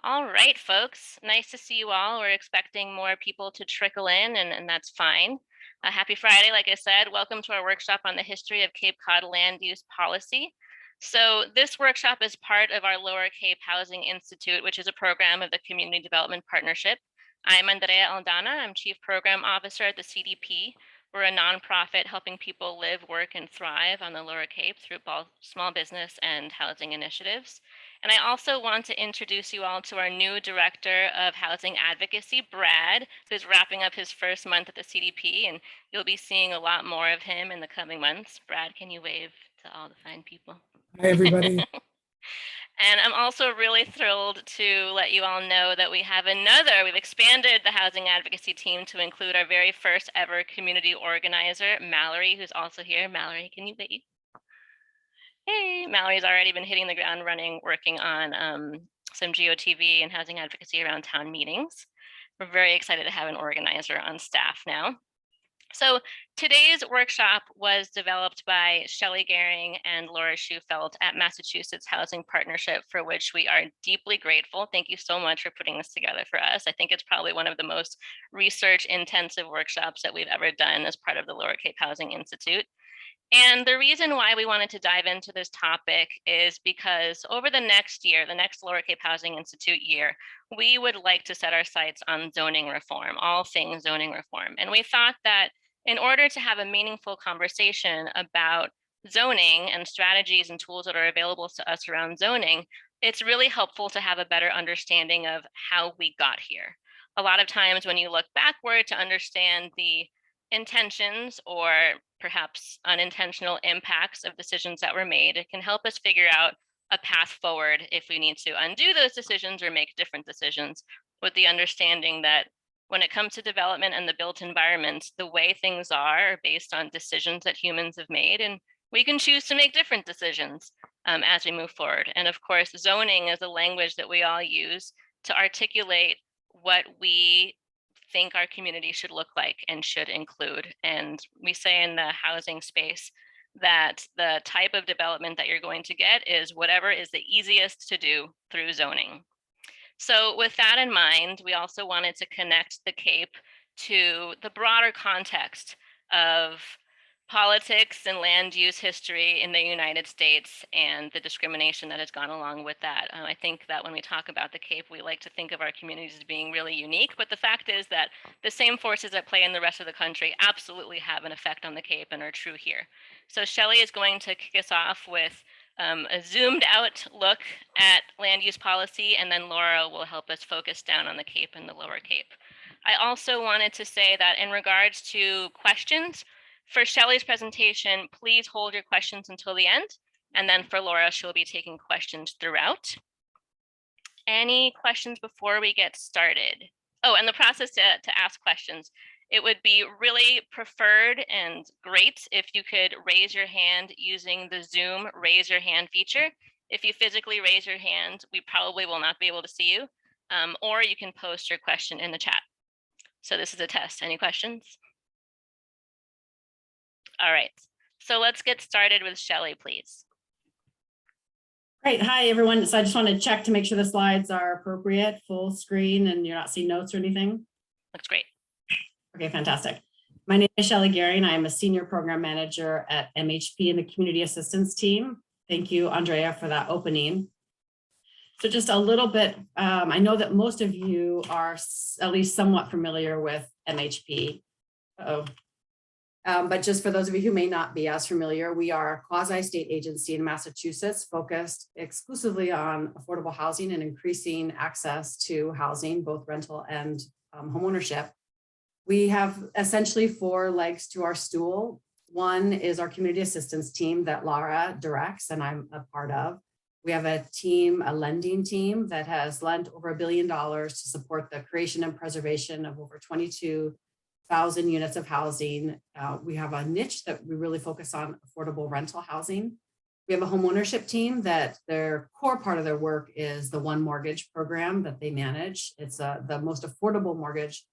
All right, folks. Nice to see you all. We're expecting more people to trickle in, and that's fine. Happy Friday, like I said. Welcome to our workshop on the history of Cape Cod land use policy. So, this workshop is part of our Lower Cape Housing Institute, which is a program of the Community Development Partnership. I'm Andrea Aldana. I'm Chief Program Officer at the CDP. We're a nonprofit helping people live, work, and thrive on the Lower Cape through both small business and housing initiatives. And I also want to introduce you all to our new Director of Housing Advocacy, Brad, who's wrapping up his first month at the CDP, and you'll be seeing a lot more of him in the coming months. Brad, can you wave to all the fine people? Hi, everybody. And I'm also really thrilled to let you all know that we've expanded the housing advocacy team to include our very first ever community organizer, Mallory, who's also here. Mallory, can you wave? Hey, Mallory's already been hitting the ground running, working on some GOTV and housing advocacy around town meetings. We're very excited to have an organizer on staff now. So today's workshop was developed by Shelley Gehring and Laura Schufelt at Massachusetts Housing Partnership, for which we are deeply grateful. Thank you so much for putting this together for us. I think it's probably one of the most research intensive workshops that we've ever done as part of the Lower Cape Housing Institute. And the reason why we wanted to dive into this topic is because over the next year, the next Lower Cape Housing Institute year, we would like to set our sights on zoning reform, all things zoning reform. And we thought that in order to have a meaningful conversation about zoning and strategies and tools that are available to us around zoning, it's really helpful to have a better understanding of how we got here. A lot of times when you look backward to understand the intentions or perhaps unintentional impacts of decisions that were made, it can help us figure out a path forward if we need to undo those decisions or make different decisions, with the understanding that when it comes to development and the built environment, the way things are based on decisions that humans have made, and we can choose to make different decisions as we move forward. And of course, zoning is a language that we all use to articulate what we think our community should look like and should include. And we say in the housing space that the type of development that you're going to get is whatever is the easiest to do through zoning. So with that in mind, we also wanted to connect the Cape to the broader context of politics and land use history in the United States and the discrimination that has gone along with that. I think that when we talk about the Cape, we like to think of our communities as being really unique, but the fact is that the same forces that play in the rest of the country absolutely have an effect on the Cape and are true here. So Shelley is going to kick us off with a zoomed out look at land use policy, and then Laura will help us focus down on the Cape and the Lower Cape. I also wanted to say that in regards to questions, for Shelley's presentation, please hold your questions until the end. And then for Laura, she'll be taking questions throughout. Any questions before we get started? Oh, and the process to ask questions. It would be really preferred and great if you could raise your hand using the Zoom raise your hand feature. If you physically raise your hand, we probably will not be able to see you, or you can post your question in the chat. So this is a test. Any questions? All right, so let's get started with Shelley, please. Great. Hi, everyone. So I just want to check to make sure the slides are appropriate, full screen, and you're not seeing notes or anything. Looks great. Okay, fantastic. My name is Shelley Gehring. I am a senior program manager at MHP in the community assistance team. Thank you, Andrea, for that opening. So just a little bit, I know that most of you are at least somewhat familiar with MHP. But just for those of you who may not be as familiar, we are a quasi-state agency in Massachusetts focused exclusively on affordable housing and increasing access to housing, both rental and homeownership. We have essentially 4 legs to our stool. One is our community assistance team that Laura directs and I'm a part of. We have a team, a lending team that has lent over $1 billion to support the creation and preservation of over 22,000 units of housing. We have a niche that we really focus on affordable rental housing. We have a homeownership team that their core part of their work is the One Mortgage program that they manage. It's the most affordable mortgage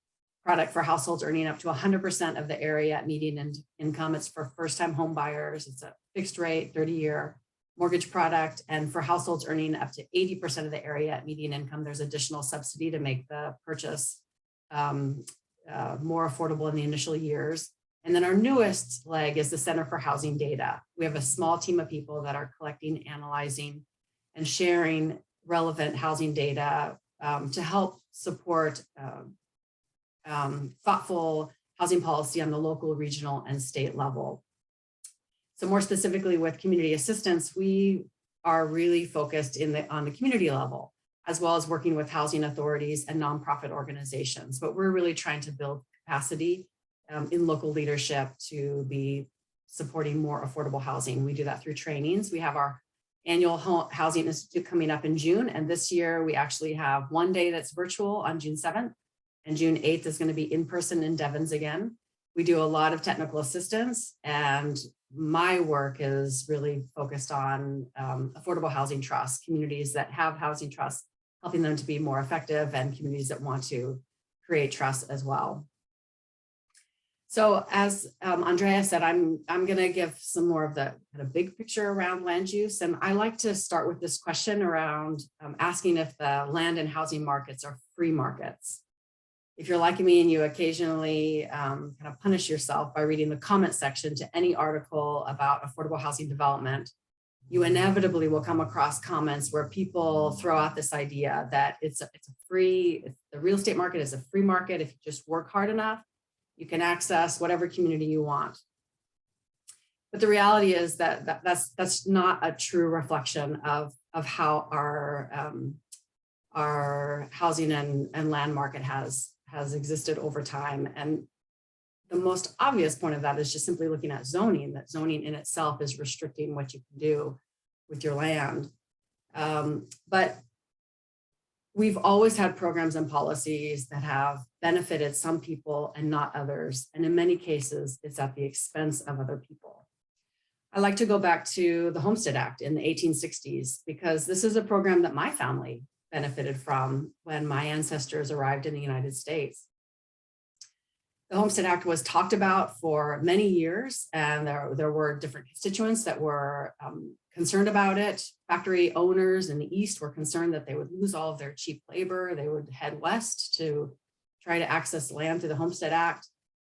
product for households earning up to 100% of the area at median income. It's for first-time home buyers. It's a fixed rate, 30-year mortgage product. And for households earning up to 80% of the area at median income, there's additional subsidy to make the purchase more affordable in the initial years. And then our newest leg is the Center for Housing Data. We have a small team of people that are collecting, analyzing, and sharing relevant housing data to help support thoughtful housing policy on the local, regional, and state level. So more specifically with community assistance, we are really focused on the community level, as well as working with housing authorities and nonprofit organizations. But we're really trying to build capacity in local leadership to be supporting more affordable housing. We do that through trainings. We have our annual Housing Institute coming up in June. And this year we actually have one day that's virtual on June 7th, and June 8th is going to be in person in Devens again. We do a lot of technical assistance, and my work is really focused on affordable housing trusts, communities that have housing trusts, helping them to be more effective, and communities that want to create trusts as well. So as Andrea said, I'm going to give some more of the kind of big picture around land use. And I like to start with this question around asking if the land and housing markets are free markets. If you're like me and you occasionally kind of punish yourself by reading the comment section to any article about affordable housing development, you inevitably will come across comments where people throw out this idea that the real estate market is a free market. If you just work hard enough, you can access whatever community you want. But the reality is that that's not a true reflection of how our housing and land market has existed over time. And the most obvious point of that is just simply looking at zoning, that zoning in itself is restricting what you can do with your land. But we've always had programs and policies that have benefited some people and not others. And in many cases, it's at the expense of other people. I like to go back to the Homestead Act in the 1860s, because this is a program that my family benefited from when my ancestors arrived in the United States. The Homestead Act was talked about for many years, and there were different constituents that were concerned about it. Factory owners in the East were concerned that they would lose all of their cheap labor. They would head west to try to access land through the Homestead Act.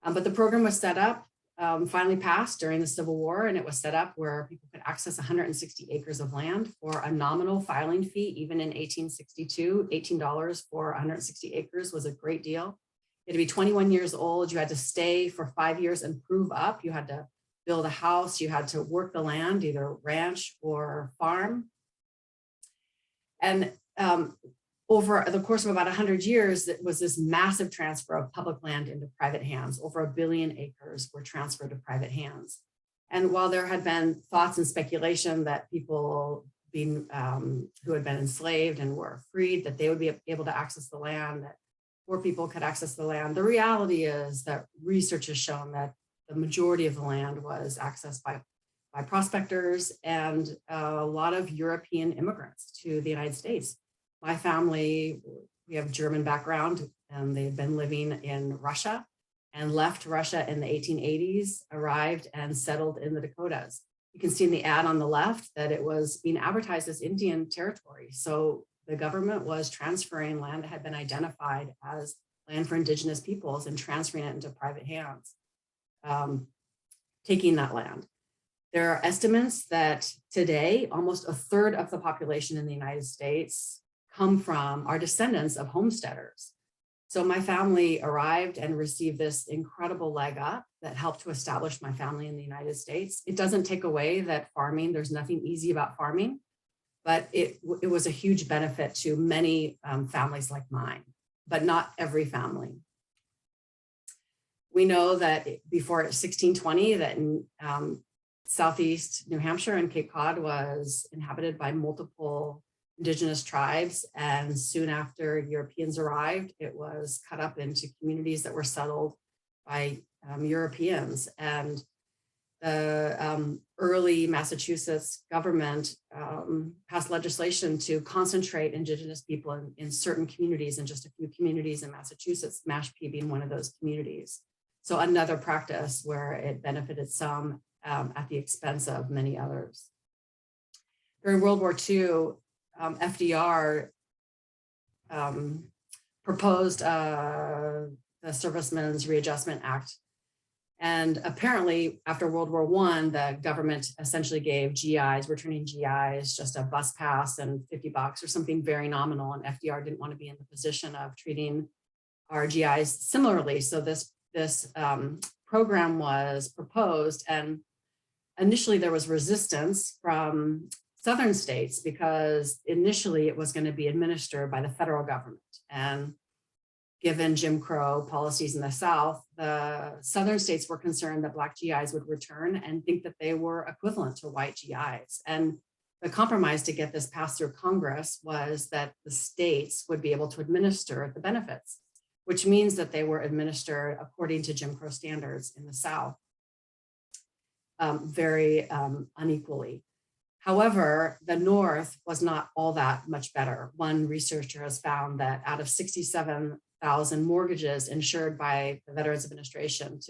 But the program was set up, finally passed during the Civil War, and it was set up where people could access 160 acres of land for a nominal filing fee. Even in 1862, $18 for 160 acres was a great deal. You had to be 21 years old. You had to stay for 5 years and prove up. You had to build a house. You had to work the land, either ranch or farm. And over the course of about 100 years, it was this massive transfer of public land into private hands. Over 1 billion acres were transferred to private hands. And while there had been thoughts and speculation that people who had been enslaved and were freed, that they would be able to access the land, that poor people could access the land, the reality is that research has shown that the majority of the land was accessed by prospectors and a lot of European immigrants to the United States. My family, we have German background, and they've been living in Russia and left Russia in the 1880s, arrived and settled in the Dakotas. You can see in the ad on the left that it was being advertised as Indian territory. So the government was transferring land that had been identified as land for indigenous peoples and transferring it into private hands, taking that land. There are estimates that today, almost a third of the population in the United States are descendants of homesteaders. So my family arrived and received this incredible leg up that helped to establish my family in the United States. It doesn't take away that farming, there's nothing easy about farming, but it was a huge benefit to many families like mine, but not every family. We know that before 1620, that in Southeast New Hampshire and Cape Cod was inhabited by multiple indigenous tribes. And soon after Europeans arrived, it was cut up into communities that were settled by Europeans. And the early Massachusetts government passed legislation to concentrate indigenous people in certain communities, and just a few communities in Massachusetts, Mashpee being one of those communities. So another practice where it benefited some at the expense of many others. During World War II, FDR proposed the Servicemen's Readjustment Act. And apparently after World War I, the government essentially gave GIs, returning GIs, just a bus pass and $50 or something very nominal. And FDR didn't want to be in the position of treating our GIs similarly. So this program was proposed, and initially there was resistance from Southern states because initially it was going to be administered by the federal government. And given Jim Crow policies in the South, the Southern states were concerned that Black GIs would return and think that they were equivalent to white GIs. And the compromise to get this passed through Congress was that the states would be able to administer the benefits, which means that they were administered according to Jim Crow standards in the South, very unequally. However, the North was not all that much better. One researcher has found that out of 67,000 mortgages insured by the Veterans Administration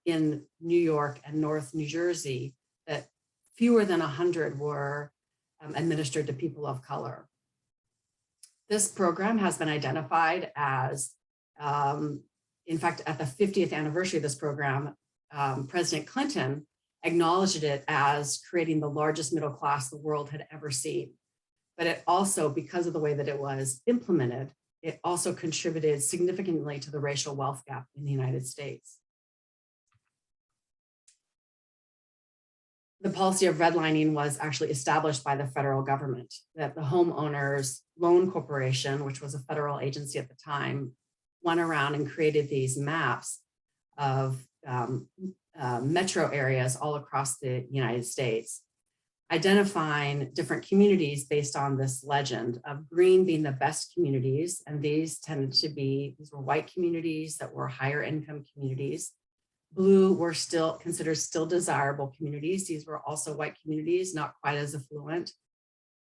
in New York and North New Jersey, that fewer than 100 were administered to people of color. This program has been identified as, in fact, at the 50th anniversary of this program, President Clinton acknowledged it as creating the largest middle class the world had ever seen. But it also, because of the way that it was implemented, it also contributed significantly to the racial wealth gap in the United States. The policy of redlining was actually established by the federal government, that the Homeowners Loan Corporation, which was a federal agency at the time, went around and created these maps of metro areas all across the United States, identifying different communities based on this legend of green being the best communities. And these tended to be, these were white communities that were higher income communities. Blue were still considered still desirable communities. These were also white communities, not quite as affluent.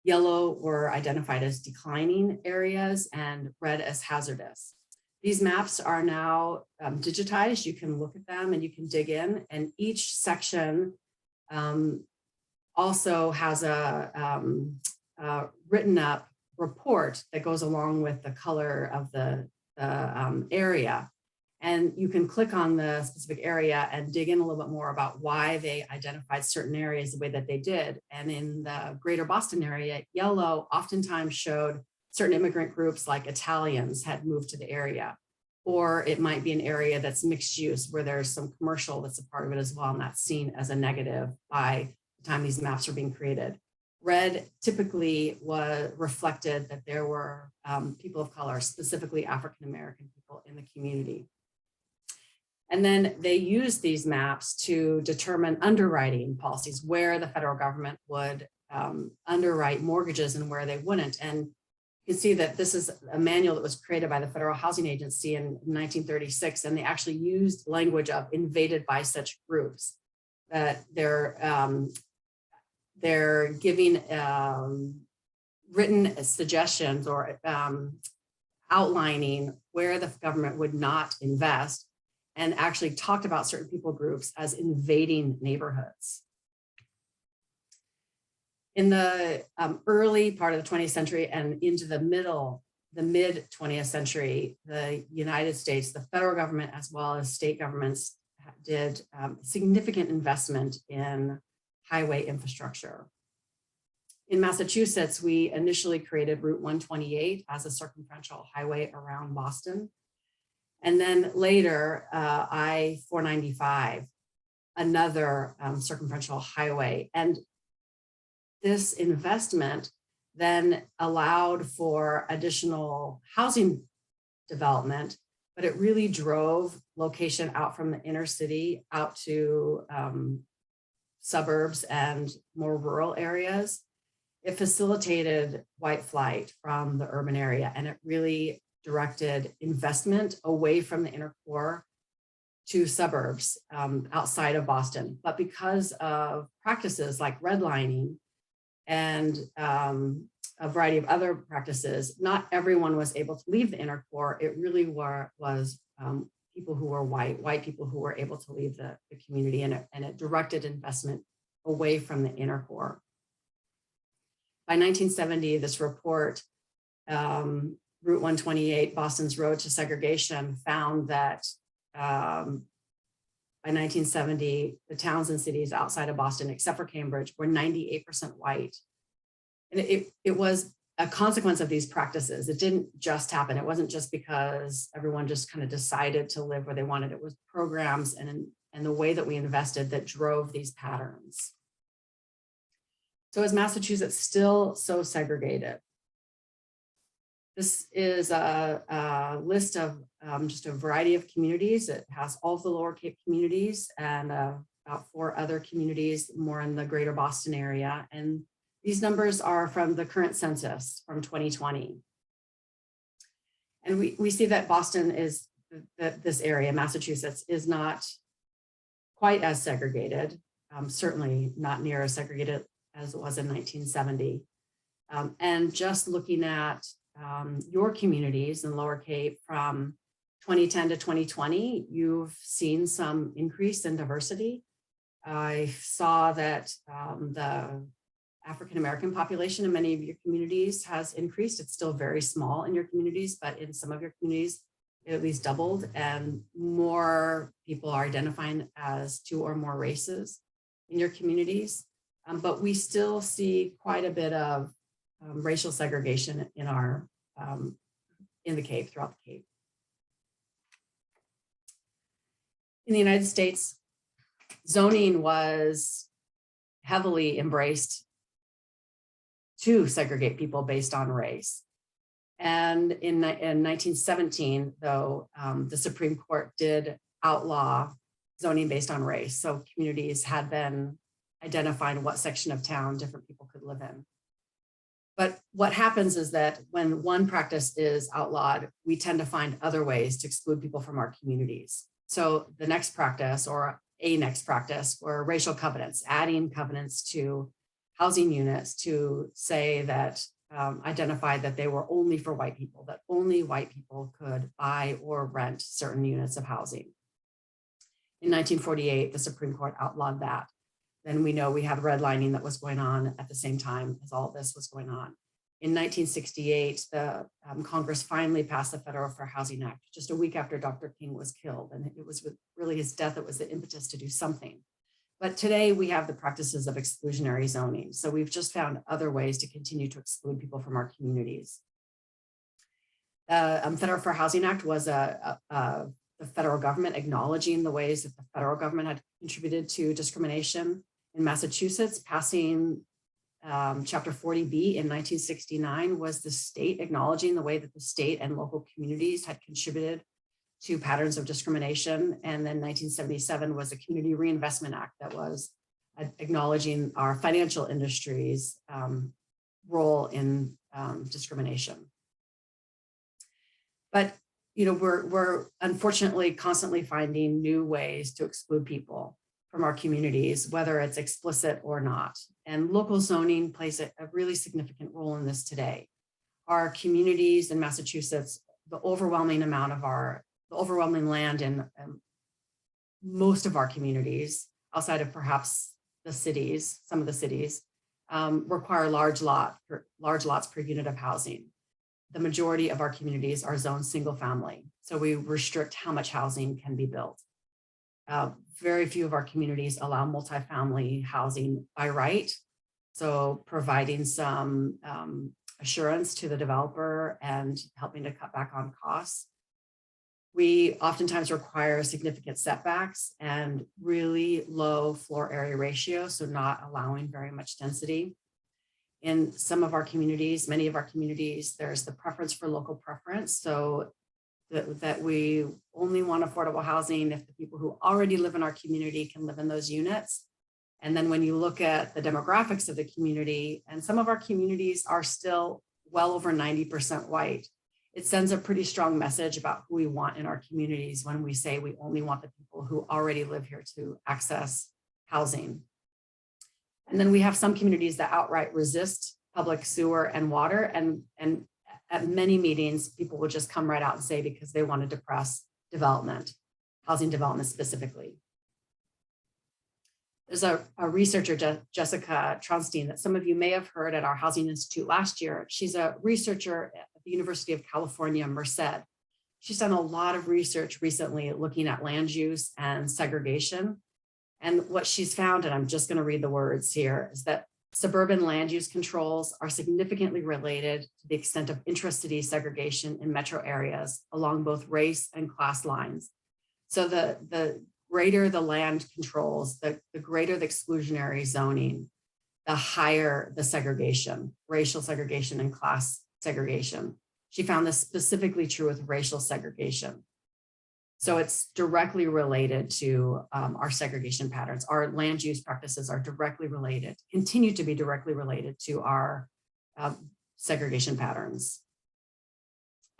Yellow were identified as declining areas, and red as hazardous. These maps are now digitized. You can look at them and you can dig in, and each section also has a written up report that goes along with the color of the area. And you can click on the specific area and dig in a little bit more about why they identified certain areas the way that they did. And in the greater Boston area, yellow oftentimes showed certain immigrant groups like Italians had moved to the area. Or it might be an area that's mixed use where there's some commercial that's a part of it as well, and that's seen as a negative by the time these maps are being created. Red typically reflected that there were people of color, specifically African-American people in the community. And then they used these maps to determine underwriting policies, where the federal government would underwrite mortgages and where they wouldn't. And you can see that this is a manual that was created by the Federal Housing Agency in 1936, and they actually used language of invaded by such groups, that they're giving written suggestions or outlining where the government would not invest, and actually talked about certain people groups as invading neighborhoods. In the early part of the 20th century and into the mid 20th century, the United States, the federal government, as well as state governments, did significant investment in highway infrastructure. In Massachusetts, we initially created Route 128 as a circumferential highway around Boston. And then later, I-495, another circumferential highway. And this investment then allowed for additional housing development, but it really drove location out from the inner city out to suburbs and more rural areas. It facilitated white flight from the urban area, and it really directed investment away from the inner core to suburbs outside of Boston. But because of practices like redlining and a variety of other practices, not everyone was able to leave the inner core. It really was people who were white people who were able to leave the community, and it directed investment away from the inner core. by 1970, this report, Route 128, Boston's Road to Segregation, found that by 1970, the towns and cities outside of Boston, except for Cambridge, were 98% white. And it was a consequence of these practices. It didn't just happen. It wasn't just because everyone just kind of decided to live where they wanted. It was programs and the way that we invested that drove these patterns. So is Massachusetts still so segregated? This is a list of just a variety of communities. It has all of the Lower Cape communities and about 4 other communities more in the greater Boston area. And these numbers are from the current census from 2020. And we see that Boston is, that this area, Massachusetts, is not quite as segregated, certainly not near as segregated as it was in 1970. And just looking at your communities in Lower Cape from 2010 to 2020, you've seen some increase in diversity. I saw that the African-American population in many of your communities has increased. It's still very small in your communities, but in some of your communities, it at least doubled, and more people are identifying as 2 or more races in your communities. But we still see quite a bit of racial segregation in our in the Cape, throughout the Cape. In the United States, zoning was heavily embraced to segregate people based on race. And in 1917, though, the Supreme Court did outlaw zoning based on race. So communities had been identifying what section of town different people could live in. But what happens is that when one practice is outlawed, we tend to find other ways to exclude people from our communities. So the next practice, or a next practice, were racial covenants, adding covenants to housing units to say that identify that they were only for white people, that only white people could buy or rent certain units of housing. In 1948, the Supreme Court outlawed that. Then we know we had redlining that was going on at the same time as all this was going on. In 1968, the Congress finally passed the Federal Fair Housing Act, just a week after Dr. King was killed. And it was really his death that was the impetus to do something. But today we have the practices of exclusionary zoning. So we've just found other ways to continue to exclude people from our communities. Federal Fair Housing Act was the federal government acknowledging the ways that the federal government had contributed to discrimination. In Massachusetts, passing Chapter 40B in 1969 was the state acknowledging the way that the state and local communities had contributed to patterns of discrimination. And then 1977 was the Community Reinvestment Act that was acknowledging our financial industry's role in discrimination. But we're unfortunately constantly finding new ways to exclude people from our communities, whether it's explicit or not. And local zoning plays a really significant role in this today. Our communities in Massachusetts, the overwhelming land in most of our communities, outside of perhaps the cities, some of the cities, require large lots per unit of housing. The majority of our communities are zoned single family. So we restrict how much housing can be built. Very few of our communities allow multifamily housing by right. So providing some assurance to the developer and helping to cut back on costs. We oftentimes require significant setbacks and really low floor area ratio, so not allowing very much density. In some of our communities, many of our communities, there's the preference for local preference. So that we only want affordable housing if the people who already live in our community can live in those units. And then when you look at the demographics of the community, and some of our communities are still well over 90% white, it sends a pretty strong message about who we want in our communities when we say we only want the people who already live here to access housing. And then we have some communities that outright resist public sewer and water, and at many meetings, people will just come right out and say because they want to depress development, housing development specifically. There's a researcher, Jessica Tronstein, that some of you may have heard at our Housing Institute last year. She's a researcher at the University of California, Merced. She's done a lot of research recently looking at land use and segregation. And what she's found, and I'm just going to read the words here, is that suburban land use controls are significantly related to the extent of intracity segregation in metro areas along both race and class lines. So the greater the land controls, the greater the exclusionary zoning, the higher the segregation, racial segregation and class segregation. She found this specifically true with racial segregation. So it's directly related to our segregation patterns. Our land use practices are directly related, continue to be directly related to our segregation patterns.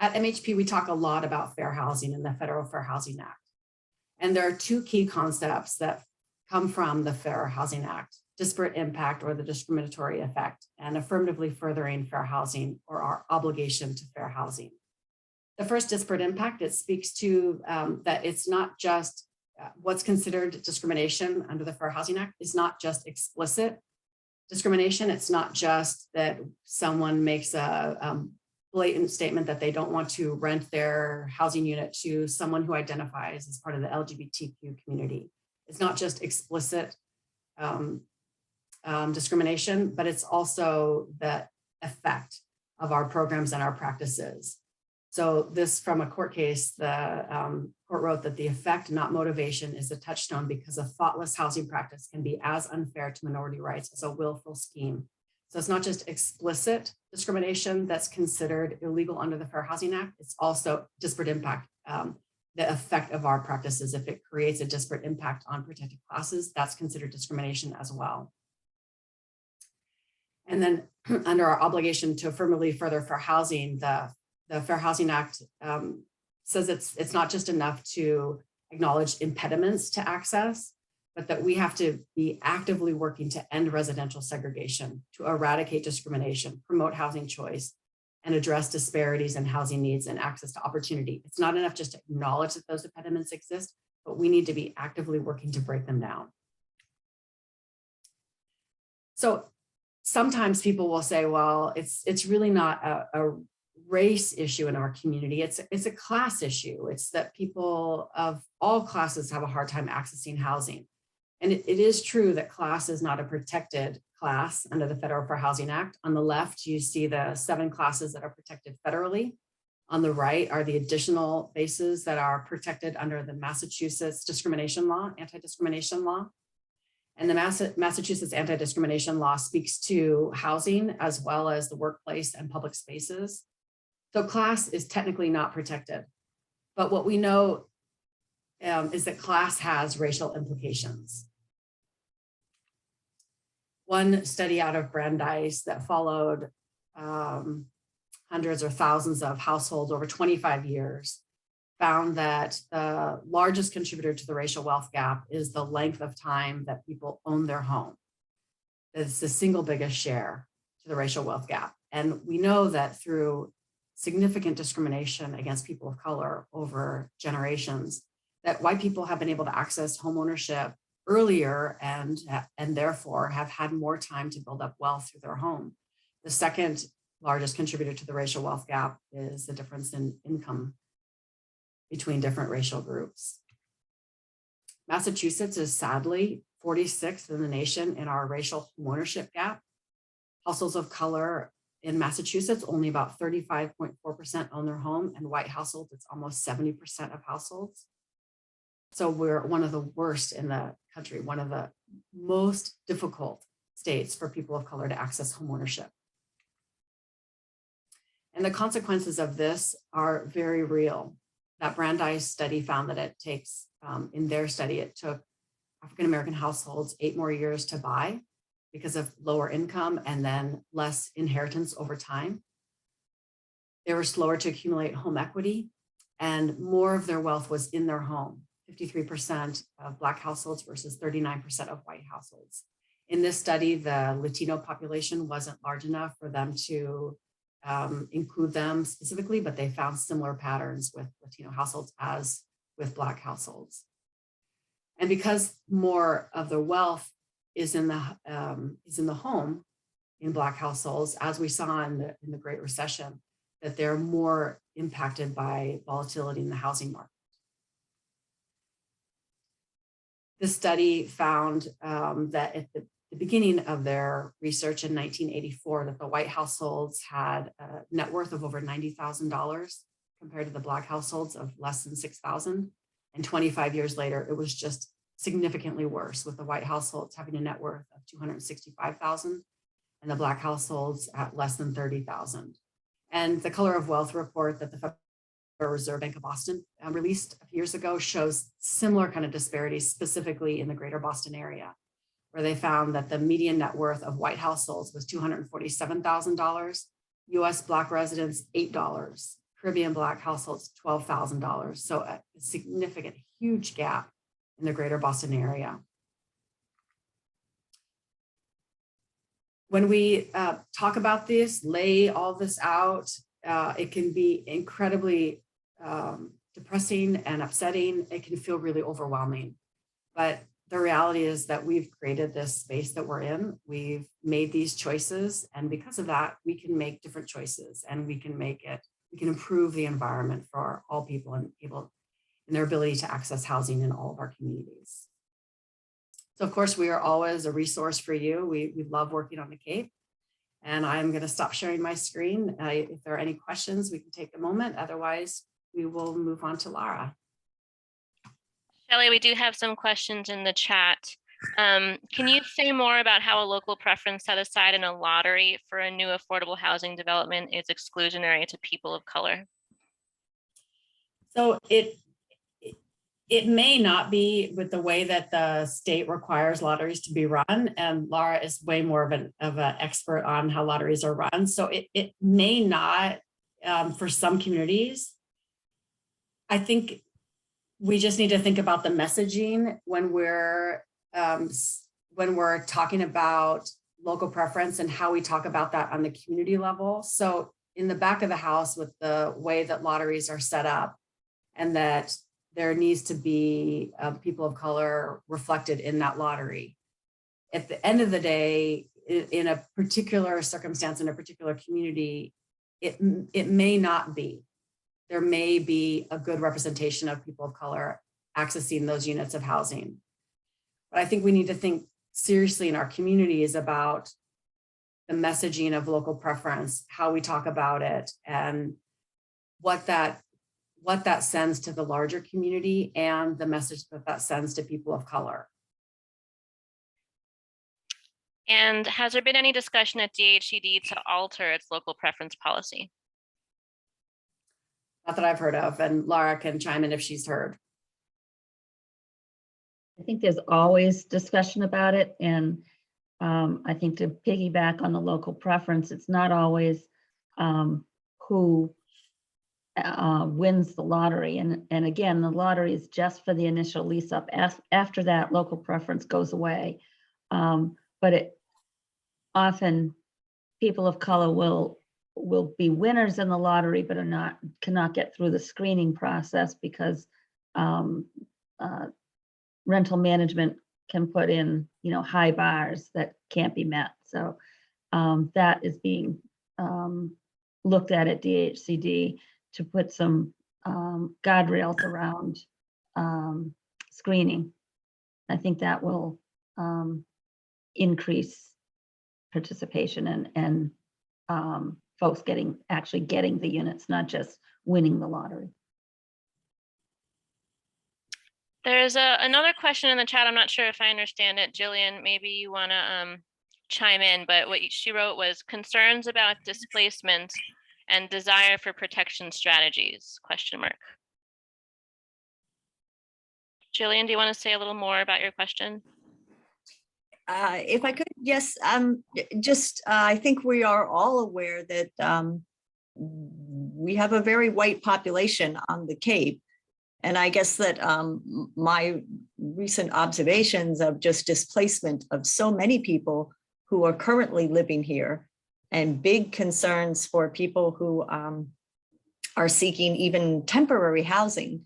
At MHP, we talk a lot about fair housing and the Federal Fair Housing Act. And there are two key concepts that come from the Fair Housing Act: disparate impact, or the discriminatory effect, and affirmatively furthering fair housing, or our obligation to fair housing. The first, disparate impact, it speaks to that it's not just what's considered discrimination under the Fair Housing Act is not just explicit discrimination. It's not just that someone makes a blatant statement that they don't want to rent their housing unit to someone who identifies as part of the LGBTQ community. It's not just explicit discrimination, but it's also the effect of our programs and our practices. So this, from a court case, the court wrote that the effect, not motivation, is a touchstone because a thoughtless housing practice can be as unfair to minority rights as a willful scheme. So it's not just explicit discrimination that's considered illegal under the Fair Housing Act, it's also disparate impact, the effect of our practices. If it creates a disparate impact on protected classes, that's considered discrimination as well. And then under our obligation to affirmatively further fair housing, the Fair Housing Act says it's not just enough to acknowledge impediments to access, but that we have to be actively working to end residential segregation, to eradicate discrimination, promote housing choice, and address disparities in housing needs and access to opportunity. It's not enough just to acknowledge that those impediments exist, but we need to be actively working to break them down. So sometimes people will say, well, it's really not a race issue in our community. It's a class issue. It's that people of all classes have a hard time accessing housing. And it is true that class is not a protected class under the Federal Fair Housing Act. On the left, you see the 7 classes that are protected federally. On the right are the additional bases that are protected under the Massachusetts discrimination law, anti-discrimination law. And the Massachusetts anti-discrimination law speaks to housing as well as the workplace and public spaces. So class is technically not protected, but what we know is that class has racial implications. One study out of Brandeis that followed hundreds or thousands of households over 25 years found that the largest contributor to the racial wealth gap is the length of time that people own their home. It's the single biggest share to the racial wealth gap. And we know that through significant discrimination against people of color over generations, that white people have been able to access homeownership earlier and therefore have had more time to build up wealth through their home. The second largest contributor to the racial wealth gap is the difference in income between different racial groups. Massachusetts is sadly 46th in the nation in our racial homeownership gap. Households of color in Massachusetts, only about 35.4% own their home, and white households, it's almost 70% of households. So we're one of the worst in the country, one of the most difficult states for people of color to access homeownership. And the consequences of this are very real. That Brandeis study found that it takes, in their study, it took African-American households 8 more years to buy because of lower income and then less inheritance over time. They were slower to accumulate home equity, and more of their wealth was in their home. 53% of Black households versus 39% of white households. In this study, the Latino population wasn't large enough for them to include them specifically, but they found similar patterns with Latino households as with Black households. And because more of the wealth is in the home in Black households, as we saw in the Great Recession, that they're more impacted by volatility in the housing market. This study found that at the beginning of their research in 1984, that the white households had a net worth of over $90,000 compared to the Black households of less than $6,000. And 25 years later, it was just significantly worse, with the white households having a net worth of $265,000 and the Black households at less than $30,000. And the Color of Wealth report that the Federal Reserve Bank of Boston released a few years ago shows similar kind of disparities, specifically in the greater Boston area, where they found that the median net worth of white households was $247,000, US Black residents, $8, Caribbean Black households, $12,000. So a significant, huge gap in the greater Boston area. When we talk about this, lay all this out, it can be incredibly depressing and upsetting. It can feel really overwhelming. But the reality is that we've created this space that we're in. We've made these choices. And because of that, we can make different choices, and we can improve the environment for all people and their ability to access housing in all of our communities. So of course, we are always a resource for you. We love working on the Cape. And I'm going to stop sharing my screen. If there are any questions, we can take a moment. Otherwise, we will move on to Lara. Shelley, we do have some questions in the chat. Can you say more about how a local preference set aside in a lottery for a new affordable housing development is exclusionary to people of color? So it may not be with the way that the state requires lotteries to be run, and Lara is way more of an expert on how lotteries are run. So it may not for some communities. I think we just need to think about the messaging when we're talking about local preference and how we talk about that on the community level. So in the back of the house, with the way that lotteries are set up, and that there needs to be people of color reflected in that lottery. At the end of the day, in a particular circumstance, in a particular community, it may not be. There may be a good representation of people of color accessing those units of housing. But I think we need to think seriously in our communities about the messaging of local preference, how we talk about it, and what that sends to the larger community, and the message that sends to people of color. And has there been any discussion at DHCD to alter its local preference policy? Not that I've heard of, and Lara can chime in if she's heard. I think there's always discussion about it. And I think to piggyback on the local preference, it's not always who wins the lottery. And again, the lottery is just for the initial lease up. After that, local preference goes away. But often people of color will be winners in the lottery, but cannot get through the screening process because rental management can put in, high bars that can't be met. So that is being looked at DHCD to put some guardrails around screening. I think that will increase participation and folks actually getting the units, not just winning the lottery. There's another question in the chat. I'm not sure if I understand it. Jillian, maybe you want to chime in, but what she wrote was concerns about displacement and desire for protection strategies, ? Jillian, do you want to say a little more about your question? If I could, yes. I think we are all aware that we have a very white population on the Cape. And I guess that my recent observations of just displacement of so many people who are currently living here, and big concerns for people who are seeking even temporary housing.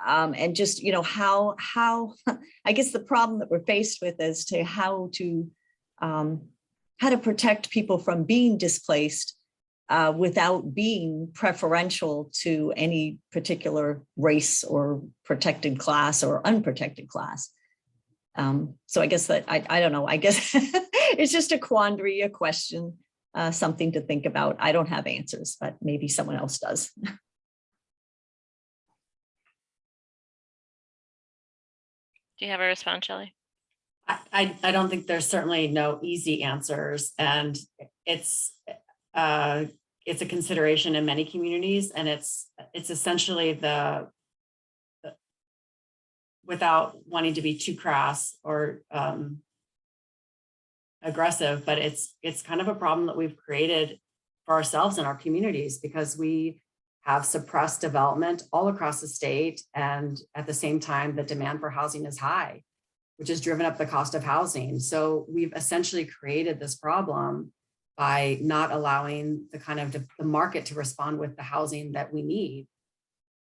And just, you know, how, I guess the problem that we're faced with as to how to protect people from being displaced without being preferential to any particular race or protected class or unprotected class. So I guess that, I don't know, I guess it's just a quandary, a question, something to think about. I don't have answers, but maybe someone else does. Do you have a response, Shelley? I don't think there's certainly no easy answers, and it's a consideration in many communities, and it's essentially without wanting to be too crass or aggressive, but it's kind of a problem that we've created for ourselves in our communities, because we have suppressed development all across the state, and at the same time the demand for housing is high, which has driven up the cost of housing. So we've essentially created this problem by not allowing the kind of the market to respond with the housing that we need.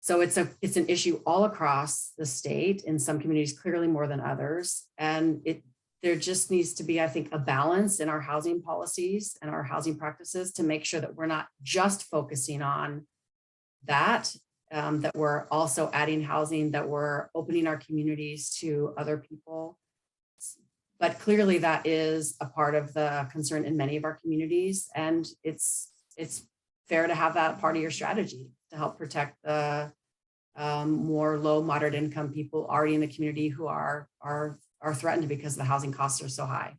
So it's an issue all across the state, in some communities clearly more than others. And there just needs to be, I think, a balance in our housing policies and our housing practices to make sure that we're not just focusing on that, that we're also adding housing, that we're opening our communities to other people. But clearly that is a part of the concern in many of our communities. And it's fair to have that part of your strategy to help protect the more low, moderate income people already in the community who are threatened because the housing costs are so high.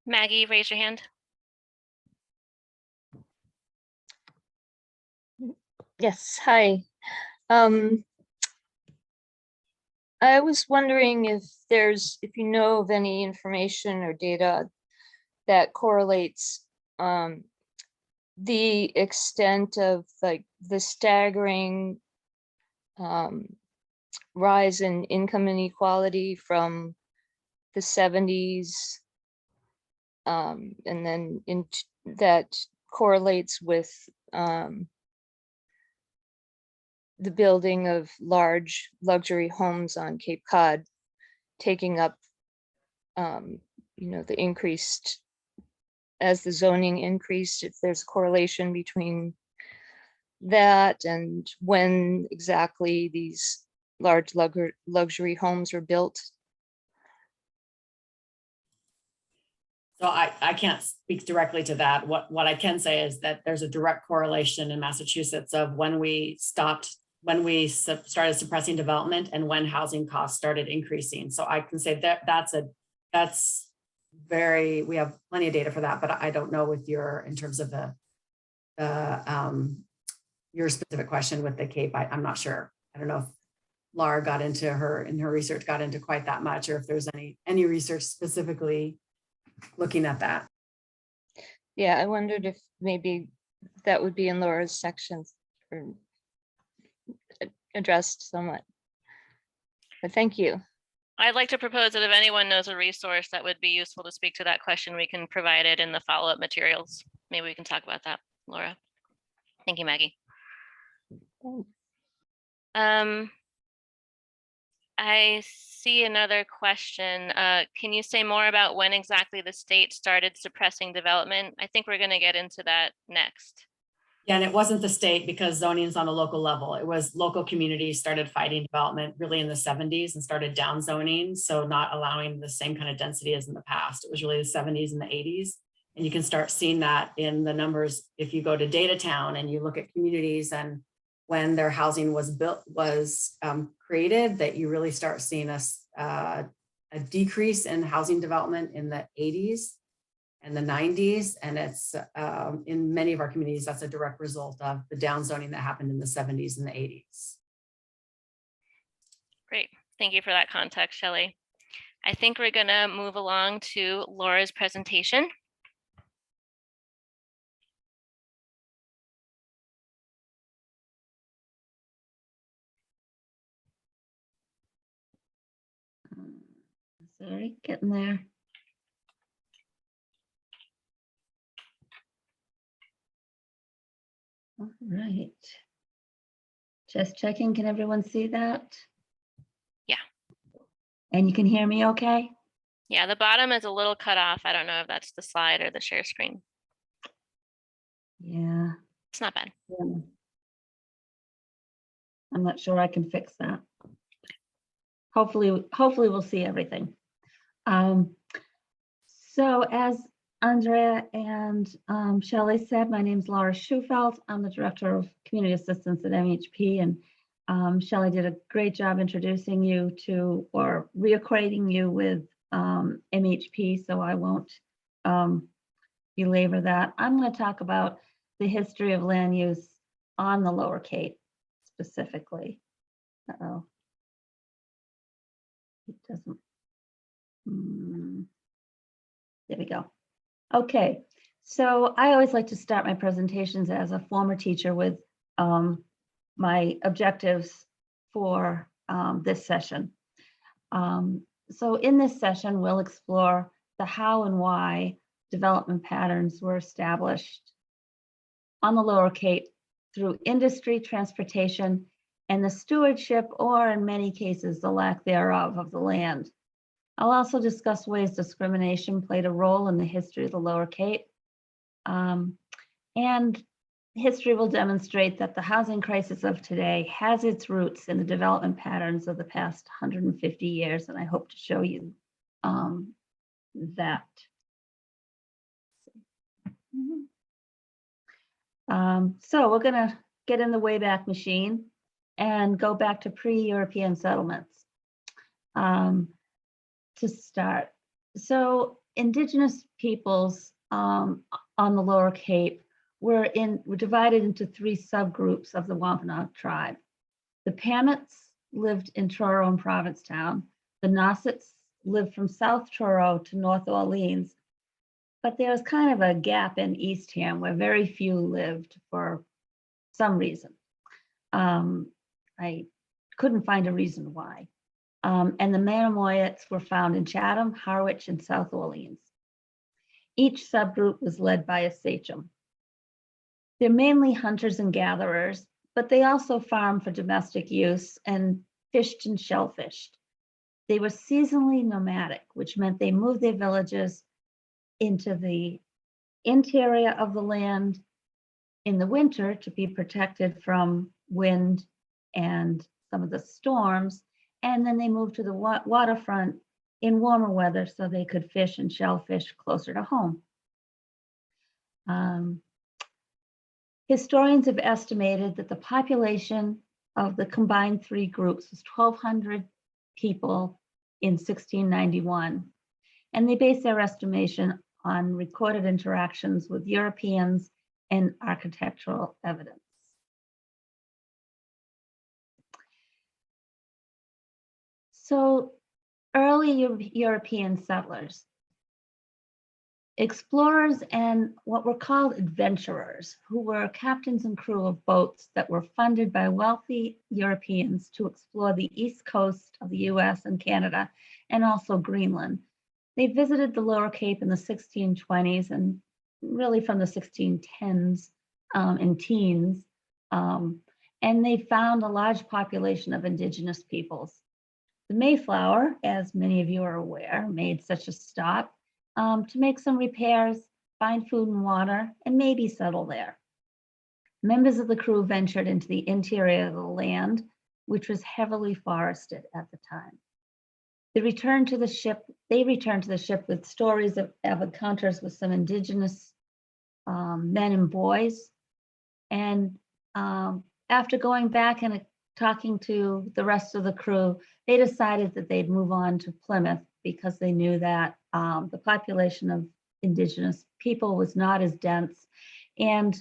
Maggie, raise your hand. Yes, hi. I was wondering if you know of any information or data that correlates the extent of like the staggering rise in income inequality from the 70s, and then that correlates with the building of large luxury homes on Cape Cod, taking up, the increased, as the zoning increased, if there's a correlation between that and when exactly these large luxury homes were built. So I can't speak directly to that. What I can say is that there's a direct correlation in Massachusetts of when we started suppressing development and when housing costs started increasing. So I can say that we have plenty of data for that, but I don't know in terms of your specific question with the Cape. I'm not sure. I don't know if Laura in her research got into quite that much, or if there's any research specifically looking at that. Yeah, I wondered if maybe that would be in Laura's section or addressed somewhat. But thank you. I'd like to propose that if anyone knows a resource that would be useful to speak to that question, we can provide it in the follow-up materials. Maybe we can talk about that, Laura. Thank you, Maggie. I see another question. Can you say more about when exactly the state started suppressing development? I think we're going to get into that next. Yeah, and it wasn't the state, because zoning is on a local level. It was local communities started fighting development really in the 70s and started down zoning. So not allowing the same kind of density as in the past. It was really the 70s and the 80s. And you can start seeing that in the numbers. If you go to Datatown and you look at communities and when their housing was created, that you really start seeing a decrease in housing development in the 80s and the 90s. And it's in many of our communities, that's a direct result of the downzoning that happened in the 70s and the 80s. Great. Thank you for that context, Shelley. I think we're going to move along to Laura's presentation. Sorry, getting there. All right. Just checking, can everyone see that? Yeah. And you can hear me okay? Yeah, the bottom is a little cut off. I don't know if that's the slide or the share screen. Yeah. It's not bad. I'm not sure I can fix that. Hopefully we'll see everything. So as Andrea and Shelley said, my name is Laura Schufelt. I'm the Director of Community Assistance at MHP, and Shelley did a great job introducing you to, or reacquainting you with MHP, so I won't belabor that. I'm going to talk about the history of land use on the Lower Cape specifically. Uh-oh. It doesn't. There we go. Okay, so I always like to start my presentations as a former teacher with my objectives for this session. So in this session, we'll explore the how and why development patterns were established on the Lower Cape through industry, transportation, and the stewardship, or in many cases, the lack thereof of the land. I'll also discuss ways discrimination played a role in the history of the Lower Cape. And history will demonstrate that the housing crisis of today has its roots in the development patterns of the past 150 years, and I hope to show you that. So we're gonna get in the Wayback Machine and go back to pre-European settlements to start. So indigenous peoples on the Lower Cape were divided into three subgroups of the Wampanoag tribe. The Pamits lived in Truro and Provincetown. The Nossets lived from South Truro to North Orleans, but there was kind of a gap in Eastham where very few lived for some reason. I couldn't find a reason why. And the Manamoyets were found in Chatham, Harwich, and South Orleans. Each subgroup was led by a sachem. They're mainly hunters and gatherers, but they also farmed for domestic use and fished and shellfished. They were seasonally nomadic, which meant they moved their villages into the interior of the land in the winter to be protected from wind and some of the storms. And then they moved to the waterfront in warmer weather so they could fish and shellfish closer to home. Historians have estimated that the population of the combined three groups was 1,200 people in 1691. And they base their estimation on recorded interactions with Europeans and architectural evidence. So early European settlers, explorers and what were called adventurers, who were captains and crew of boats that were funded by wealthy Europeans to explore the east coast of the US and Canada, and also Greenland. They visited the Lower Cape in the 1620s and really from the 1610s and teens, and they found a large population of indigenous peoples. The Mayflower, as many of you are aware, made such a stop to make some repairs, find food and water, and maybe settle there. Members of the crew ventured into the interior of the land, which was heavily forested at the time. They returned to the ship with stories of encounters with some indigenous men and boys. And after going back and talking to the rest of the crew, they decided that they'd move on to Plymouth because they knew that the population of indigenous people was not as dense, and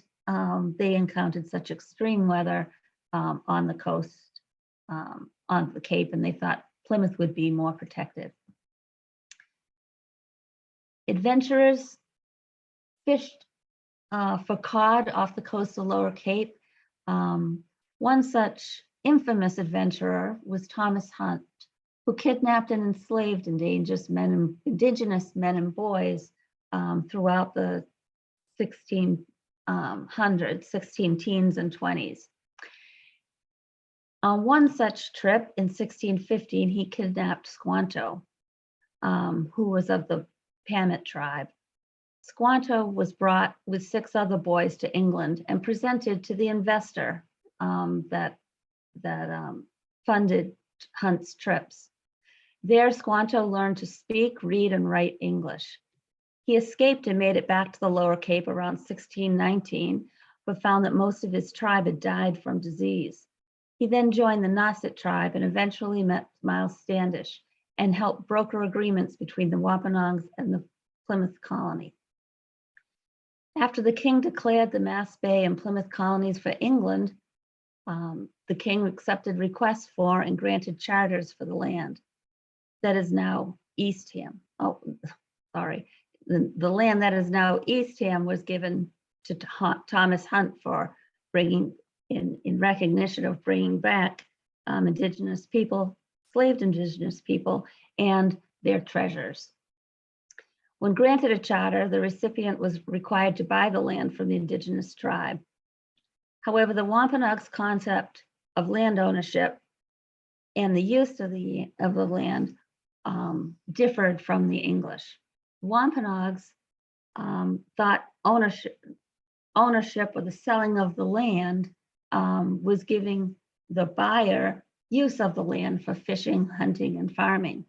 they encountered such extreme weather on the coast, on the Cape, and they thought Plymouth would be more protected. Adventurers fished for cod off the coast of Lower Cape. One such infamous adventurer was Thomas Hunt, who kidnapped and enslaved indigenous men and boys throughout the 16 teens and 20s. On one such trip in 1615, he kidnapped Squanto, who was of the Pamet tribe. Squanto was brought with 6 other boys to England and presented to the investor that funded Hunt's trips. There, Squanto learned to speak, read, and write English. He escaped and made it back to the Lower Cape around 1619, but found that most of his tribe had died from disease. He then joined the Nauset tribe and eventually met Miles Standish and helped broker agreements between the Wampanoags and the Plymouth colony. After the king declared the Mass Bay and Plymouth colonies for England, the king accepted requests for and granted charters for the land that is now Eastham. Oh, sorry. The land that is now Eastham was given to Thomas Hunt for bringing, in recognition of bringing back indigenous people, enslaved indigenous people, and their treasures. When granted a charter, the recipient was required to buy the land from the indigenous tribe. However, the Wampanoags' concept of land ownership and the use of the land differed from the English. Wampanoags thought ownership or the selling of the land was giving the buyer use of the land for fishing, hunting, and farming.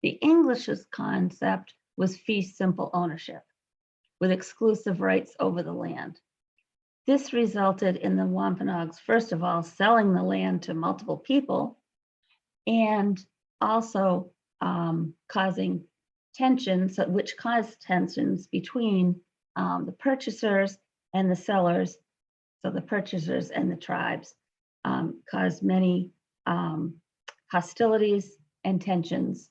The English's concept was fee simple ownership with exclusive rights over the land. This resulted in the Wampanoags, first of all, selling the land to multiple people and also causing tensions, which caused tensions between the purchasers and the sellers. So the purchasers and the tribes caused many hostilities and tensions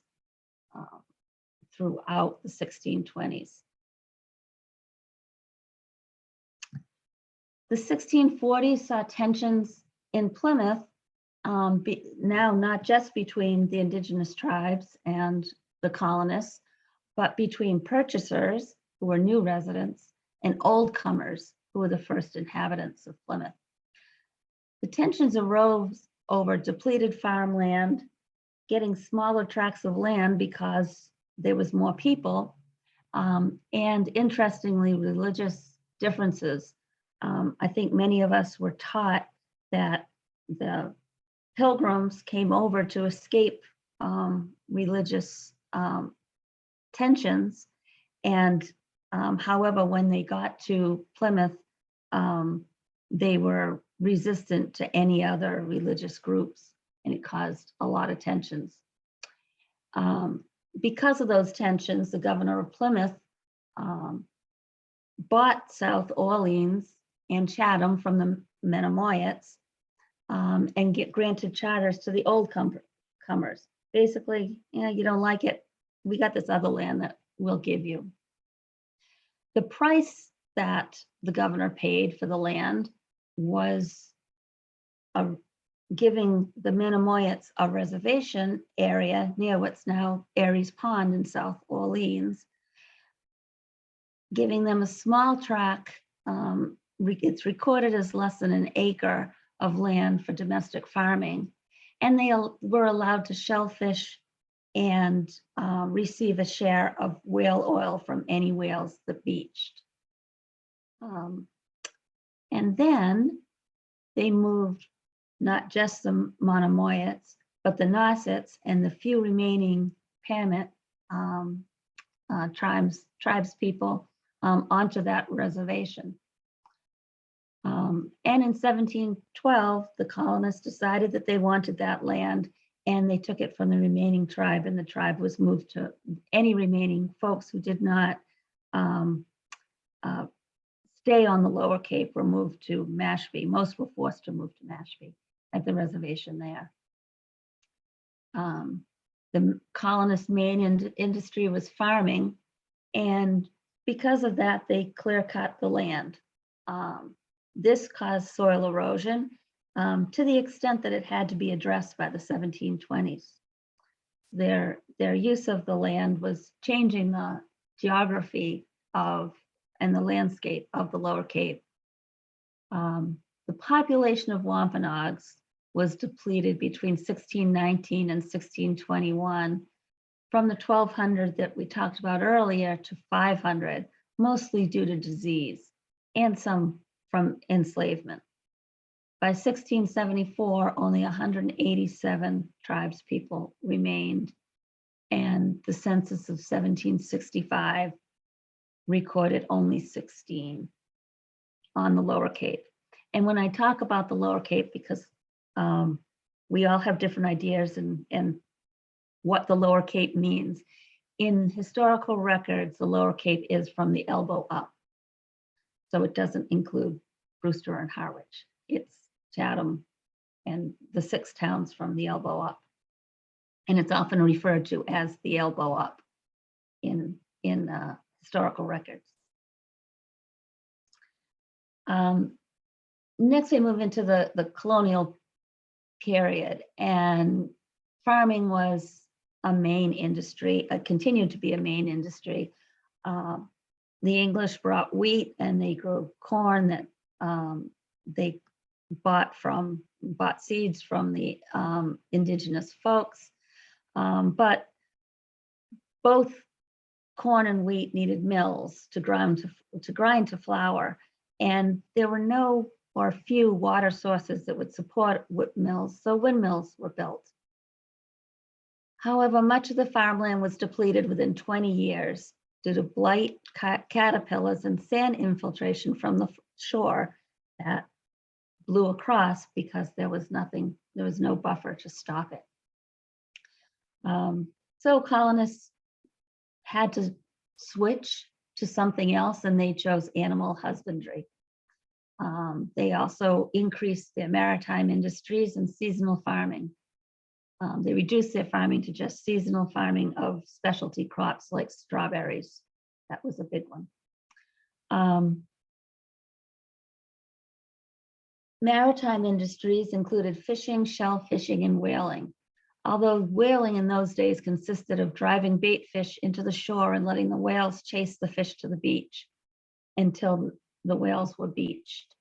throughout the 1620s. The 1640s saw tensions in Plymouth, now not just between the indigenous tribes and the colonists, but between purchasers, who were new residents, and old comers, who were the first inhabitants of Plymouth. The tensions arose over depleted farmland, getting smaller tracts of land because there was more people, and interestingly, religious differences. I think many of us were taught that the Pilgrims came over to escape religious tensions, and however, when they got to Plymouth, they were resistant to any other religious groups, and it caused a lot of tensions. Because of those tensions, the governor of Plymouth bought South Orleans and Chatham from the Menomoyets and granted charters to the old comers. Basically, you don't like it, we got this other land that we'll give you. The price that the governor paid for the land was giving the Menomoyets a reservation area near what's now Aries Pond in South Orleans, giving them a small tract. It's recorded as less than an acre of land for domestic farming, and they were allowed to shellfish and receive a share of whale oil from any whales that beached. And then they moved not just the Monomoyets, but the Nausets and the few remaining Pamet tribes people onto that reservation. And in 1712, the colonists decided that they wanted that land, and they took it from the remaining tribe, and the tribe was moved to any remaining folks who did not stay on the Lower Cape were moved to Mashpee. Most were forced to move to Mashpee at the reservation there. The colonists' main industry was farming, and because of that, they clear cut the land. This caused soil erosion to the extent that it had to be addressed by the 1720s. Their use of the land was changing the geography and the landscape of the Lower Cape. The population of Wampanoags was depleted between 1619 and 1621 from the 1200 that we talked about earlier to 500, mostly due to disease and some from enslavement. By 1674, only 187 tribespeople remained, and the census of 1765 recorded only 16 on the Lower Cape. And when I talk about the Lower Cape, because we all have different ideas and what the Lower Cape means. In historical records, the Lower Cape is from the elbow up. So it doesn't include Brewster and Harwich. It's Chatham and the 6 towns from the elbow up. And it's often referred to as the elbow up in historical records. Next, we move into the colonial period, and farming was a main industry, continued to be a main industry. The English brought wheat and they grew corn that they bought seeds from the indigenous folks. But both corn and wheat needed mills to grind to flour, and there were no or few water sources that would support mills, so windmills were built. However, much of the farmland was depleted within 20 years due to blight, caterpillars, and sand infiltration from the shore that blew across because there was no buffer to stop it. So colonists had to switch to something else, and they chose animal husbandry. They also increased their maritime industries and seasonal farming. They reduced their farming to just seasonal farming of specialty crops like strawberries. That was a big one. Maritime industries included fishing, shell fishing, and whaling. Although whaling in those days consisted of driving bait fish into the shore and letting the whales chase the fish to the beach until the whales were beached.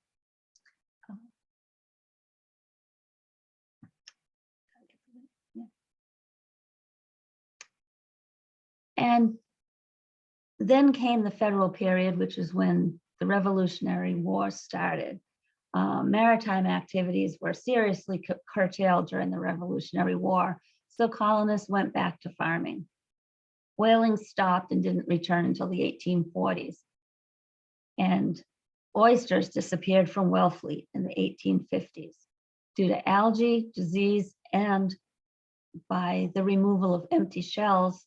And then came the federal period, which is when the Revolutionary War started. Maritime activities were seriously curtailed during the Revolutionary War, so colonists went back to farming. Whaling stopped and didn't return until the 1840s. And oysters disappeared from Wellfleet in the 1850s due to algae, disease, and by the removal of empty shells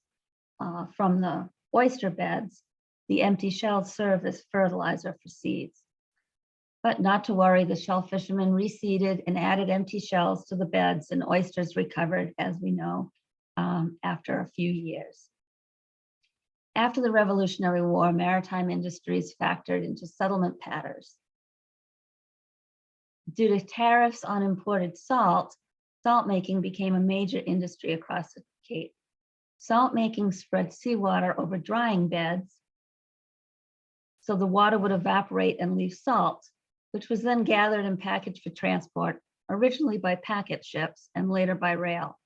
from the oyster beds. The empty shells serve as fertilizer for seeds. But not to worry, the shell fishermen reseeded and added empty shells to the beds, and oysters recovered, as we know, after a few years. After the Revolutionary War, maritime industries factored into settlement patterns. Due to tariffs on imported salt, salt making became a major industry across the Cape. Salt making spread seawater over drying beds, so the water would evaporate and leave salt, which was then gathered and packaged for transport, originally by packet ships and later by rail.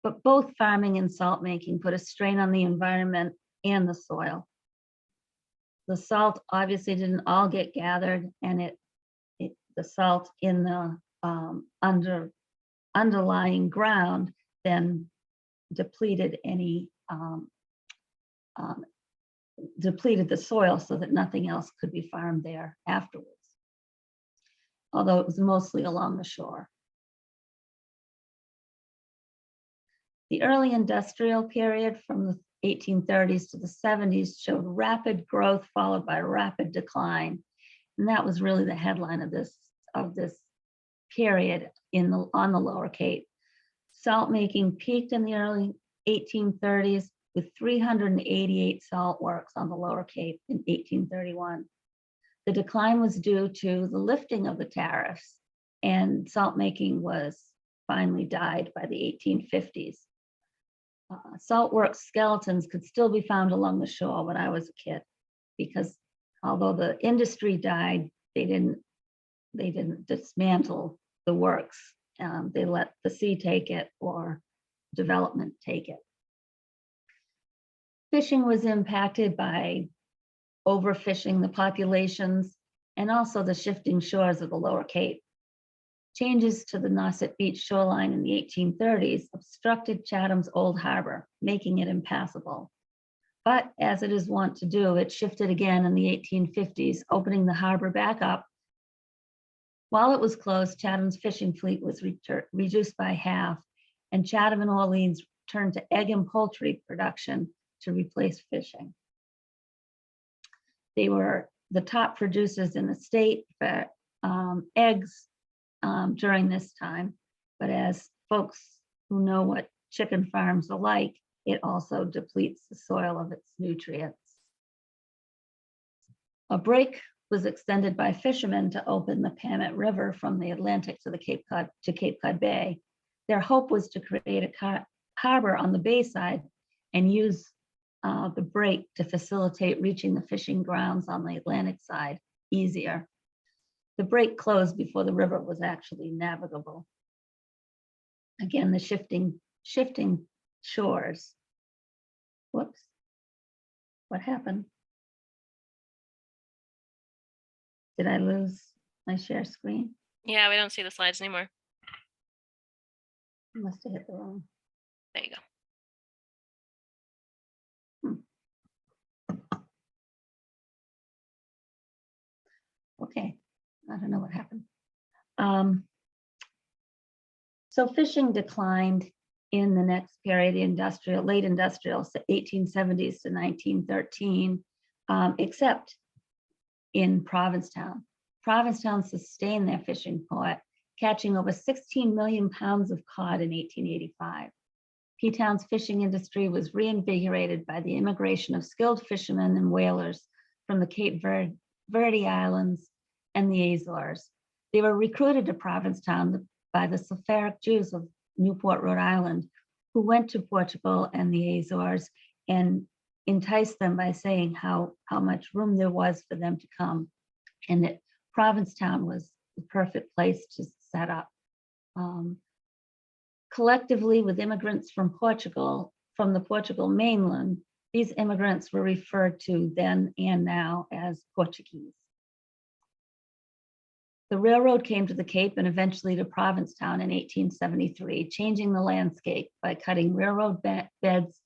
But both farming and salt making put a strain on the environment and the soil. The salt obviously didn't all get gathered, and the salt in the underlying ground then depleted depleted the soil so that nothing else could be farmed there afterwards, although it was mostly along the shore. The early industrial period from the 1830s to the 70s showed rapid growth followed by rapid decline. And that was really the headline of this period on the Lower Cape. Salt making peaked in the early 1830s with 388 salt works on the Lower Cape in 1831. The decline was due to the lifting of the tariffs, and salt making was finally died by the 1850s. Salt works skeletons could still be found along the shore when I was a kid, because although the industry died, they didn't dismantle the works. They let the sea take it or development take it. Fishing was impacted by overfishing the populations and also the shifting shores of the Lower Cape. Changes to the Nauset Beach shoreline in the 1830s obstructed Chatham's Old Harbor, making it impassable. But as it is wont to do, it shifted again in the 1850s, opening the harbor back up. While it was closed, Chatham's fishing fleet was reduced by half, and Chatham and Orleans turned to egg and poultry production to replace fishing. They were the top producers in the state for eggs during this time, but as folks who know what chicken farms are like, it also depletes the soil of its nutrients. A break was extended by fishermen to open the Pamet River from the Atlantic to the Cape Cod Bay. Their hope was to create a harbor on the bay side and use the break to facilitate reaching the fishing grounds on the Atlantic side easier. The break closed before the river was actually navigable. Again, the shifting shores. Whoops. What happened? Did I lose my share screen? Yeah, we don't see the slides anymore. I must have hit the wrong. There you go. Okay, I don't know what happened. So fishing declined in the next period, late industrial, so 1870s to 1913, except in Provincetown. Provincetown sustained their fishing port, catching over 16 million pounds of cod in 1885. P-Town's fishing industry was reinvigorated by the immigration of skilled fishermen and whalers from the Cape Verde Islands and the Azores. They were recruited to Provincetown by the Sephardic Jews of Newport, Rhode Island, who went to Portugal and the Azores and enticed them by saying how much room there was for them to come, and that Provincetown was the perfect place to set up. Collectively, with immigrants from Portugal, from the Portugal mainland, these immigrants were referred to then and now as Portuguese. The railroad came to the Cape and eventually to Provincetown in 1873, changing the landscape by cutting railroad beds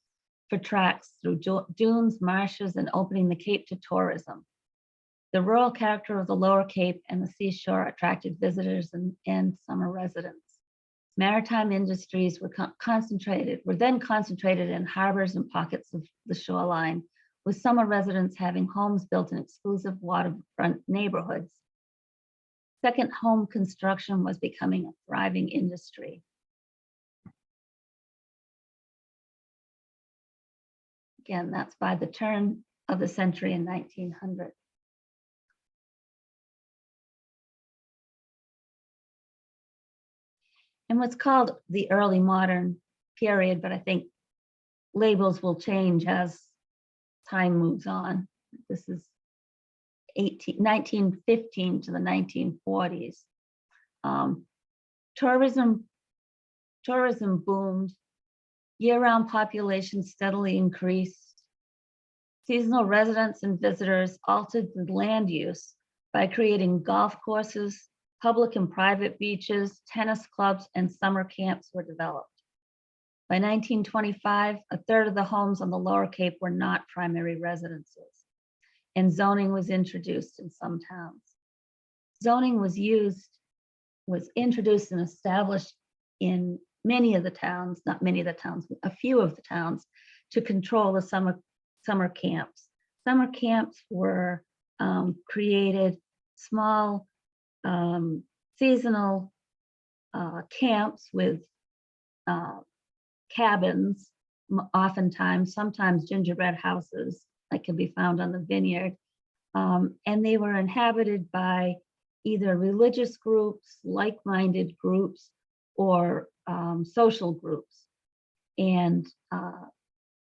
for tracks through dunes, marshes, and opening the Cape to tourism. The rural character of the Lower Cape and the seashore attracted visitors and summer residents. Maritime industries were then concentrated in harbors and pockets of the shoreline, with summer residents having homes built in exclusive waterfront neighborhoods. Second home construction was becoming a thriving industry. Again, that's by the turn of the century in 1900. And what's called the early modern period, but I think labels will change as time moves on. This is 1915 to the 1940s. Tourism boomed. Year-round population steadily increased. Seasonal residents and visitors altered the land use by creating golf courses, public and private beaches, tennis clubs, and summer camps were developed. By 1925, a third of the homes on the Lower Cape were not primary residences, and zoning was introduced in some towns. Zoning was introduced and established in many of the towns, not many of the towns, a few of the towns, to control the summer camps. Summer camps were created, small seasonal camps with cabins, oftentimes, sometimes gingerbread houses that can be found on the vineyard. And they were inhabited by either religious groups, like-minded groups, or social groups. And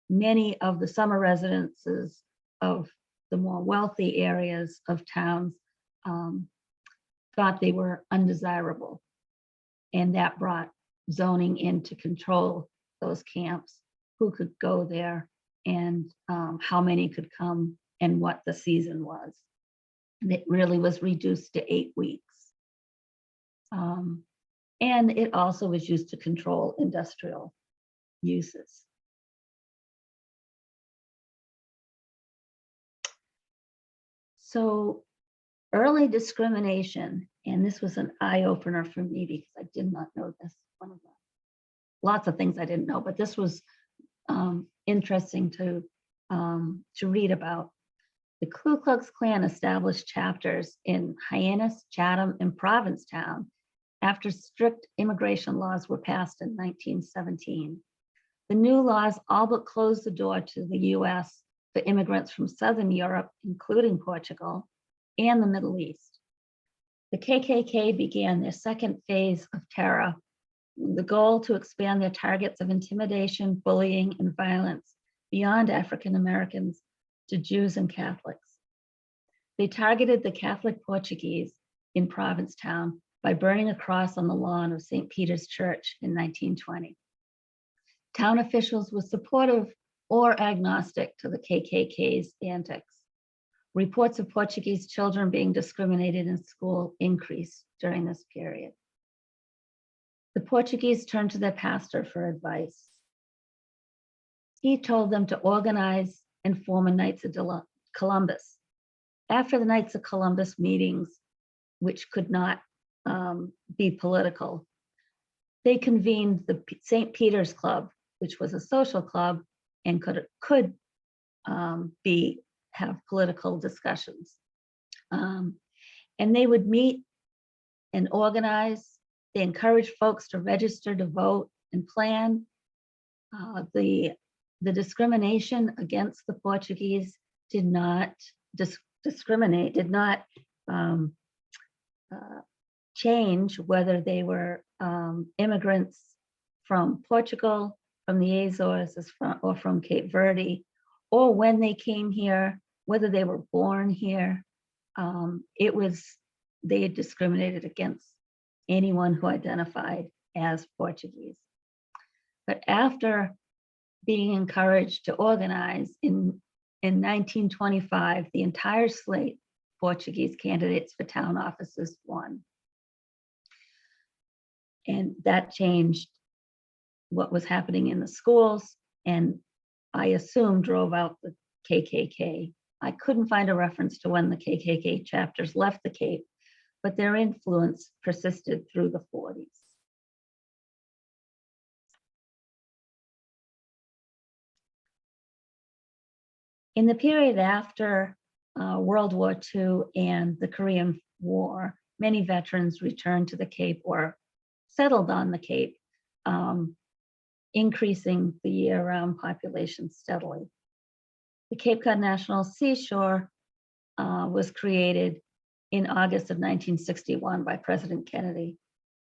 many of the summer residences of the more wealthy areas of towns thought they were undesirable. And that brought zoning in to control those camps, who could go there and how many could come and what the season was. And it really was reduced to 8 weeks. And it also was used to control industrial uses. So early discrimination, and this was an eye opener for me because I did not know this. One of the lots of things I didn't know, but this was interesting to read about. The Ku Klux Klan established chapters in Hyannis, Chatham, and Provincetown after strict immigration laws were passed in 1917. The new laws all but closed the door to the US for immigrants from Southern Europe, including Portugal, and the Middle East. The KKK began their second phase of terror, with the goal to expand their targets of intimidation, bullying, and violence beyond African Americans to Jews and Catholics. They targeted the Catholic Portuguese in Provincetown by burning a cross on the lawn of St. Peter's Church in 1920. Town officials were supportive or agnostic to the KKK's antics. Reports of Portuguese children being discriminated in school increased during this period. The Portuguese turned to their pastor for advice. He told them to organize and form a Knights of Columbus. After the Knights of Columbus meetings, which could not be political, they convened the St. Peter's Club, which was a social club and could have political discussions. And they would meet and organize. They encouraged folks to register to vote and plan. The discrimination against the Portuguese did not discriminate, did not change whether they were immigrants from Portugal, from the Azores, or from Cape Verde, or when they came here, whether they were born here. They discriminated against anyone who identified as Portuguese. But after being encouraged to organize in 1925, the entire slate of Portuguese candidates for town offices won. And that changed what was happening in the schools, and I assume drove out the KKK. I couldn't find a reference to when the KKK chapters left the Cape, but their influence persisted through the 40s. In the period after World War II and the Korean War, many veterans returned to the Cape or settled on the Cape, increasing the year-round population steadily. The Cape Cod National Seashore was created in August of 1961 by President Kennedy.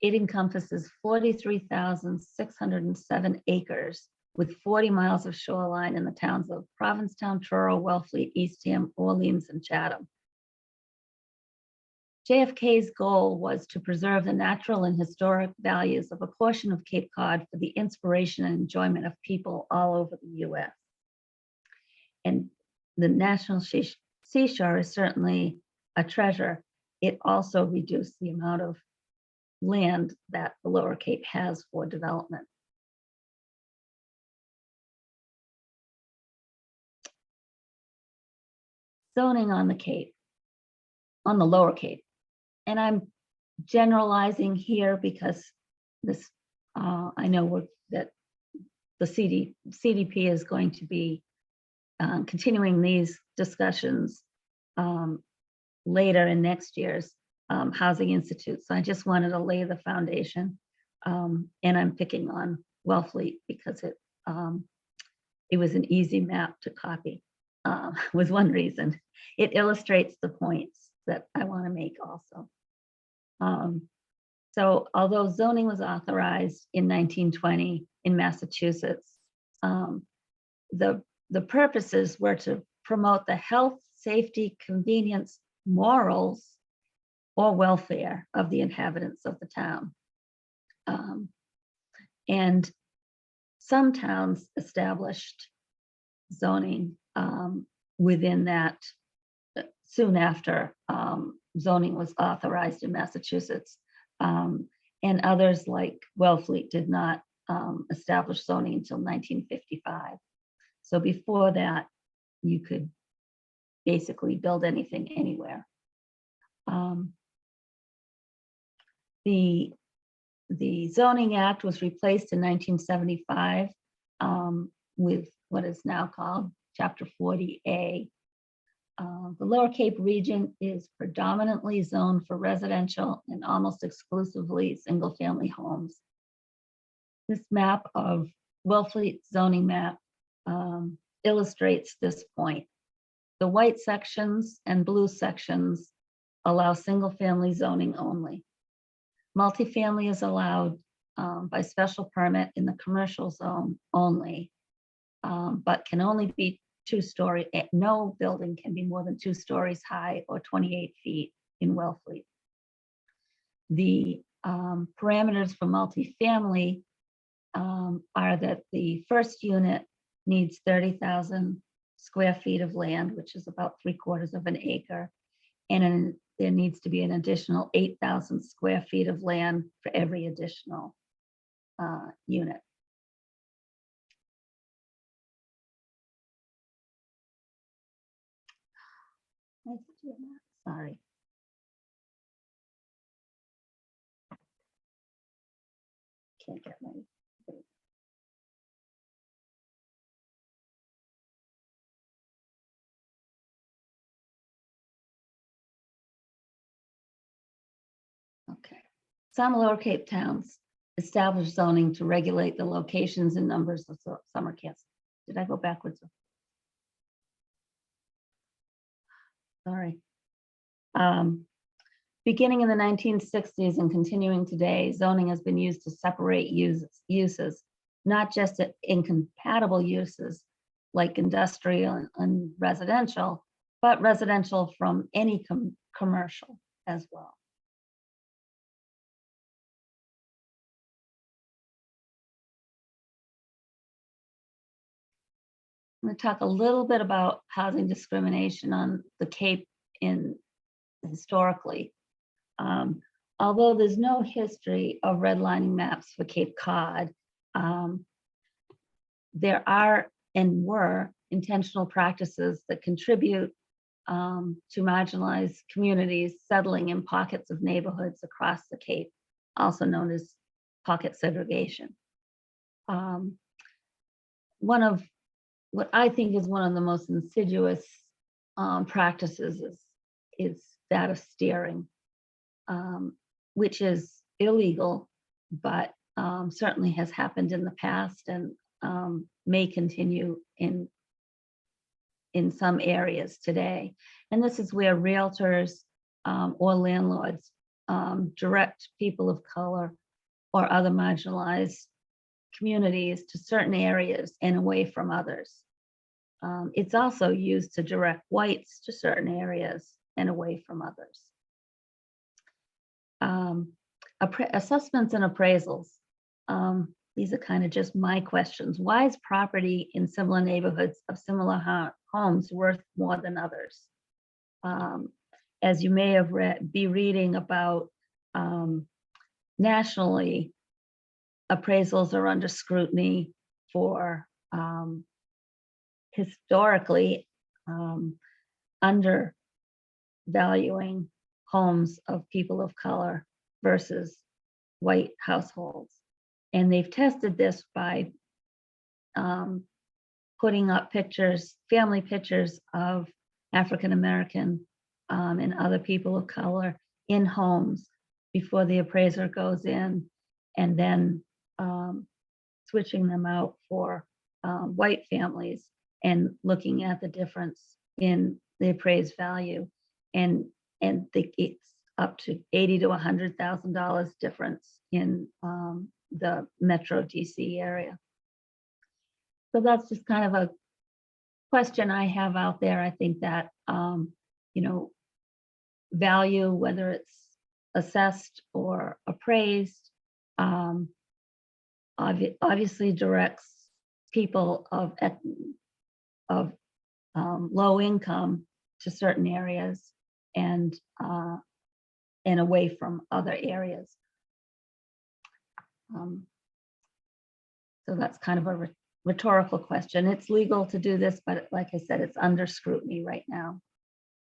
It encompasses 43,607 acres with 40 miles of shoreline in the towns of Provincetown, Truro, Wellfleet, Eastham, Orleans, and Chatham. JFK's goal was to preserve the natural and historic values of a portion of Cape Cod for the inspiration and enjoyment of people all over the US. And the National Seashore is certainly a treasure. It also reduced the amount of land that the Lower Cape has for development. Zoning on the Cape, on the Lower Cape. And I'm generalizing here because this, I know that the CDP is going to be continuing these discussions later in next year's Housing Institute. So I just wanted to lay the foundation, and I'm picking on Wellfleet because it was an easy map to copy. Was one reason. It illustrates the points that I want to make also. So although zoning was authorized in 1920 in Massachusetts, the purposes were to promote the health, safety, convenience, morals, or welfare of the inhabitants of the town. And some towns established zoning within that soon after zoning was authorized in Massachusetts. And others like Wellfleet did not establish zoning until 1955. So before that, you could basically build anything anywhere. The Zoning Act was replaced in 1975 with what is now called Chapter 40A. The Lower Cape region is predominantly zoned for residential and almost exclusively single-family homes. This map of Wellfleet zoning map illustrates this point. The white sections and blue sections allow single-family zoning only. Multifamily is allowed by special permit in the commercial zone only, but can only be 2-story. No building can be more than 2 stories high or 28 feet in Wellfleet. The parameters for multifamily are that the first unit needs 30,000 square feet of land, which is about 3/4 of an acre. And there needs to be an additional 8,000 square feet of land for every additional unit. Sorry. Can't get my. Okay. Some Lower Cape towns establish zoning to regulate the locations and numbers of summer camps. Did I go backwards? Sorry. Beginning in the 1960s and continuing today, zoning has been used to separate uses, not just incompatible uses like industrial and residential, but residential from any commercial as well. I'm going to talk a little bit about housing discrimination on the Cape historically. Although there's no history of redlining maps for Cape Cod, there are and were intentional practices that contribute to marginalized communities settling in pockets of neighborhoods across the Cape, also known as pocket segregation. One of what I think is one of the most insidious practices is that of steering, which is illegal, but certainly has happened in the past and may continue in some areas today. And this is where realtors or landlords direct people of color or other marginalized communities to certain areas and away from others. It's also used to direct whites to certain areas and away from others. Assessments and appraisals. These are kind of just my questions. Why is property in similar neighborhoods of similar homes worth more than others? As you may have be reading about nationally, appraisals are under scrutiny for historically undervaluing homes of people of color versus white households. And they've tested this by putting up pictures, family pictures of African American and other people of color in homes before the appraiser goes in, and then switching them out for white families and looking at the difference in the appraised value. And it's up to $80,000 to $100,000 difference in the Metro DC area. So that's just kind of a question I have out there. I think that, value, whether it's assessed or appraised, um, obviously directs people of low income to certain areas and away from other areas. So that's kind of a rhetorical question. It's legal to do this, but like I said, it's under scrutiny right now.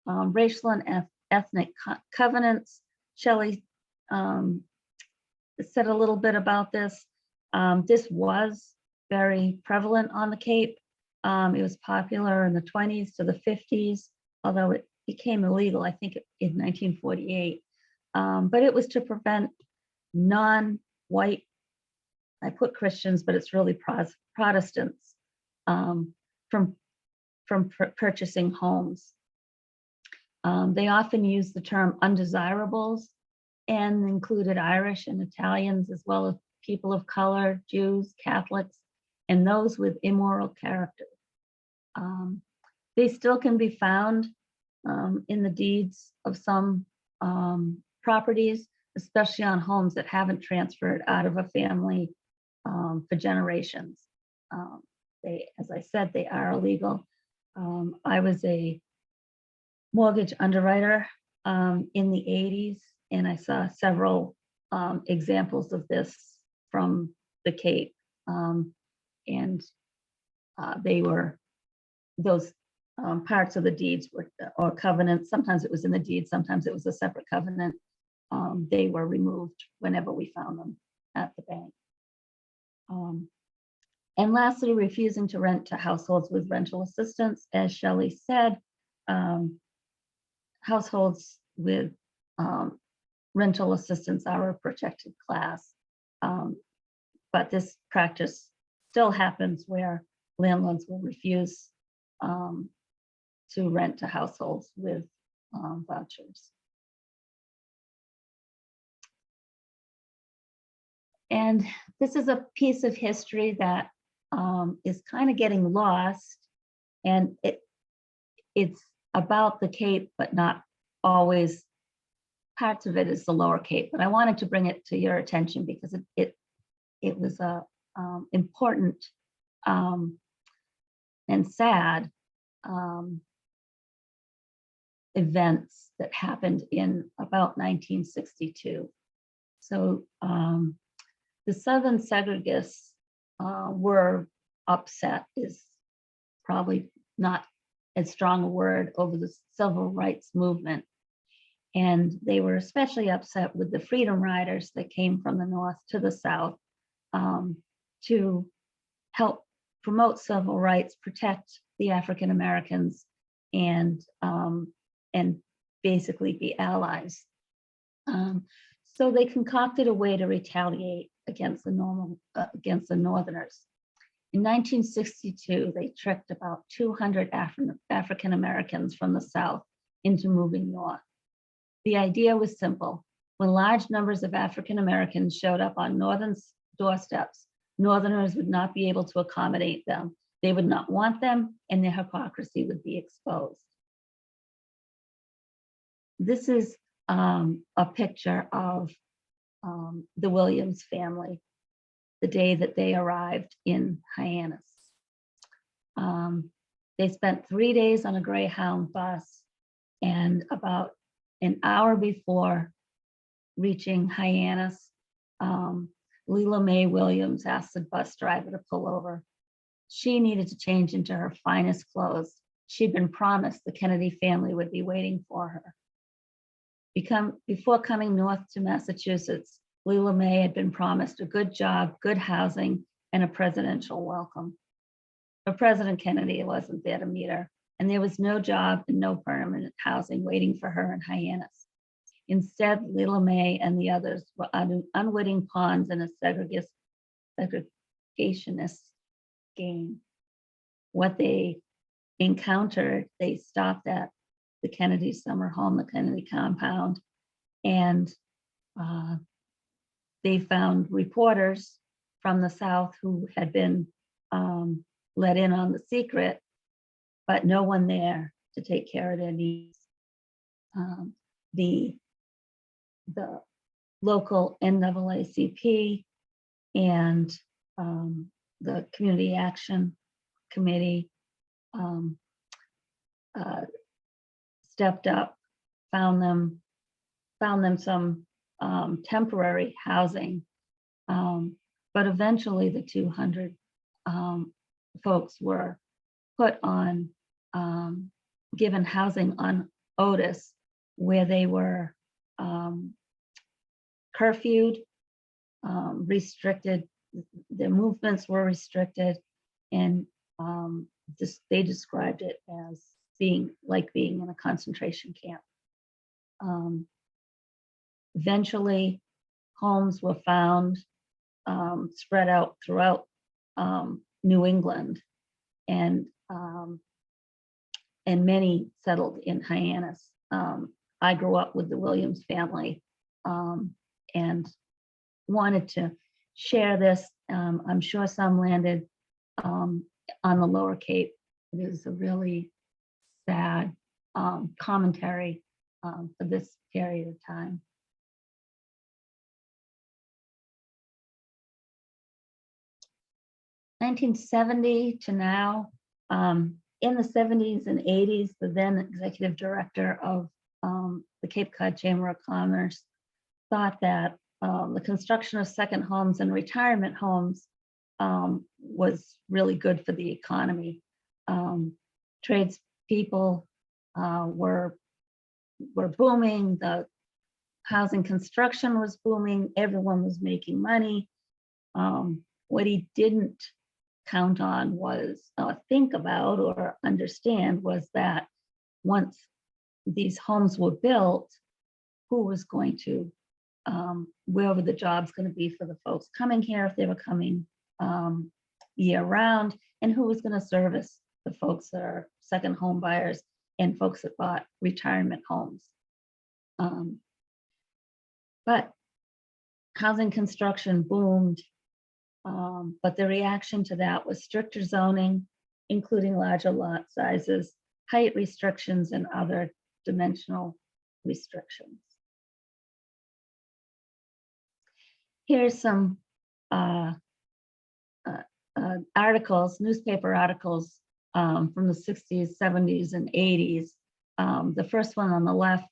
Racial and ethnic covenants. Shelley said a little bit about this. This was very prevalent on the Cape. It was popular in the 20s to the 50s, although it became illegal, I think, in 1948. But it was to prevent non-white, I put Christians, but it's really Protestants, from purchasing homes. They often used the term undesirables and included Irish and Italians, as well as people of color, Jews, Catholics, and those with immoral character. They still can be found in the deeds of some properties, especially on homes that haven't transferred out of a family for generations. As I said, they are illegal. I was a mortgage underwriter in the 80s, and I saw several examples of this from the Cape. They were, those parts of the deeds were, or covenants, sometimes it was in the deed, sometimes it was a separate covenant. They were removed whenever we found them at the bank. And lastly, refusing to rent to households with rental assistance. As Shelley said, households with rental assistance are a protected class. But this practice still happens where landlords will refuse to rent to households with vouchers. And this is a piece of history that is kind of getting lost, and it's about the Cape, but not always. Parts of it is the Lower Cape, but I wanted to bring it to your attention because it was a important and sad events that happened in about 1962. So the Southern segregists were upset, is probably not as strong a word, over the civil rights movement. And they were especially upset with the Freedom Riders that came from the North to the South to help promote civil rights, protect the African Americans, and basically be allies. So they concocted a way to retaliate against the Northerners. In 1962, they tricked about 200 African Americans from the South into moving north. The idea was simple. When large numbers of African Americans showed up on Northern doorsteps, Northerners would not be able to accommodate them. They would not want them, and their hypocrisy would be exposed. This is a picture of the Williams family, the day that they arrived in Hyannis. They spent 3 days on a Greyhound bus, and about an hour before reaching Hyannis, Lela Mae Williams asked the bus driver to pull over. She needed to change into her finest clothes. She'd been promised the Kennedy family would be waiting for her. Before coming north to Massachusetts, Lela Mae had been promised a good job, good housing, and a presidential welcome. But President Kennedy wasn't there to meet her, and there was no job and no permanent housing waiting for her in Hyannis. Instead, Lela Mae and the others were unwitting pawns in a segregationist game. What they encountered, they stopped at the Kennedy summer home, the Kennedy compound, and they found reporters from the South who had been let in on the secret, but no one there to take care of their needs. The local NAACP and the Community Action Committee stepped up, found them some temporary housing. But eventually the 200 folks were put on, given housing on Otis, where they were curfewed, restricted, their movements were restricted, and they described it as being in a concentration camp. Eventually, homes were found spread out throughout New England, and many settled in Hyannis. I grew up with the Williams family and wanted to share this. I'm sure some landed on the Lower Cape. It is a really sad commentary for this period of time. (1970) to now. In the 70s and 80s, the then executive director of the Cape Cod Chamber of Commerce thought that the construction of second homes and retirement homes was really good for the economy. Tradespeople were booming, the housing construction was booming, everyone was making money. What he didn't count on was, think about or understand, was that once these homes were built, who was going to, where were the jobs going to be for the folks coming here if they were coming year round, and who was going to service the folks that are second home buyers and folks that bought retirement homes. But housing construction boomed. But the reaction to that was stricter zoning, including larger lot sizes, height restrictions, and other dimensional restrictions. Here's some articles, newspaper articles from the 60s, 70s, and 80s. The first one on the left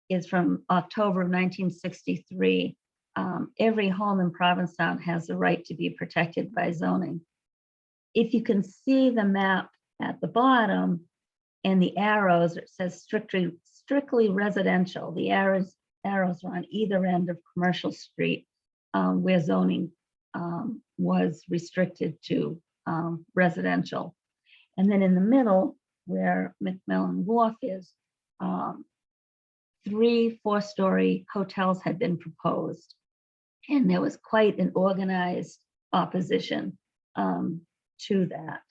is from October of 1963. Every home in Provincetown has the right to be protected by zoning. If you can see the map at the bottom and the arrows, it says strictly residential. The arrows are on either end of Commercial Street, where zoning was restricted to residential. And then in the middle, where McMillan Wharf is, 3 4-story hotels had been proposed. And there was quite an organized opposition to that.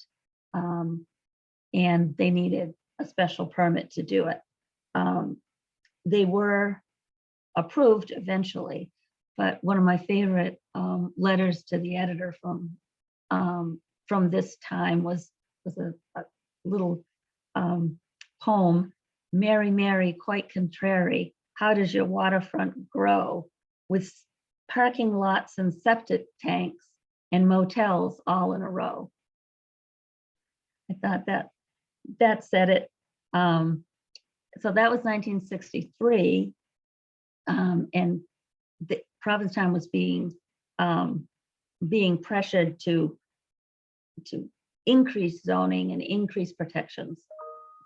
And they needed a special permit to do it. They were approved eventually, but one of my favorite letters to the editor from this time was a little poem, "Mary, Mary, quite contrary, how does your waterfront grow with parking lots and septic tanks and motels all in a row?" I thought that said it. So that was 1963, and the Provincetown was being pressured to increase zoning and increase protections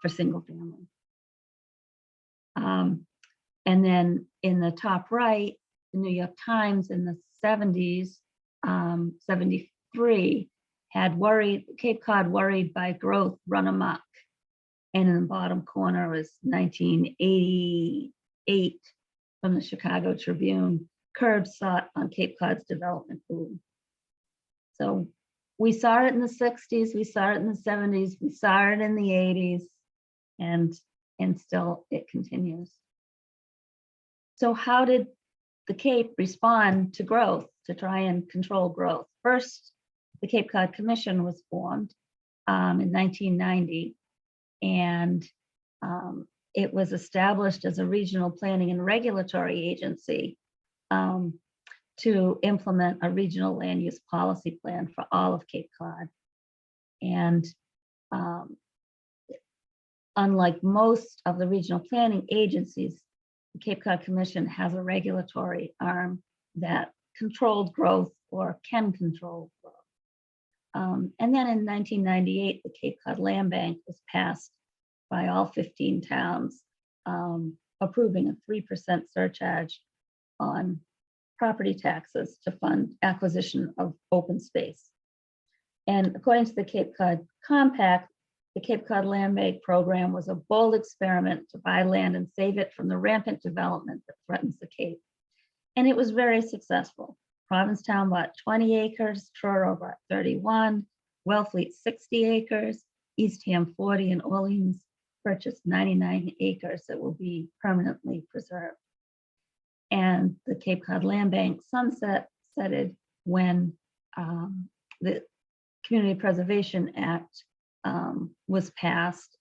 for single family. And then in the top right, the New York Times in the 70s, 73, had Cape Cod worried by growth run amok. And in the bottom corner was 1988 from the Chicago Tribune, curbs sought on Cape Cod's development boom. So we saw it in the 60s, we saw it in the 70s, we saw it in the 80s, and still it continues. So how did the Cape respond to growth, to try and control growth? First, the Cape Cod Commission was formed in 1990, and it was established as a regional planning and regulatory agency to implement a regional land use policy plan for all of Cape Cod. And unlike most of the regional planning agencies, the Cape Cod Commission has a regulatory arm that controlled growth or can control growth. And then in 1998, the Cape Cod Land Bank was passed by all 15 towns, approving a 3% surcharge on property taxes to fund acquisition of open space. And according to the Cape Cod Compact, the Cape Cod Land Bank program was a bold experiment to buy land and save it from the rampant development that threatens the Cape. And it was very successful. Provincetown bought 20 acres, Truro bought 31, Wellfleet 60 acres, Eastham 40, and Orleans purchased 99 acres that will be permanently preserved. And the Cape Cod Land Bank sunsetted when the Community Preservation Act was passed,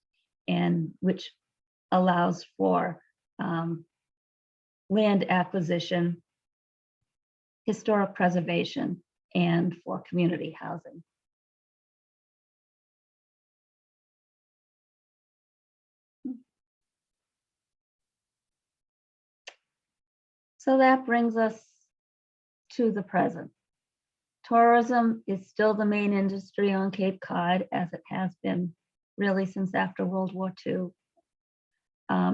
and which allows for land acquisition, historic preservation, and for community housing. So that brings us to the present. Tourism is still the main industry on Cape Cod, as it has been really since after World War II,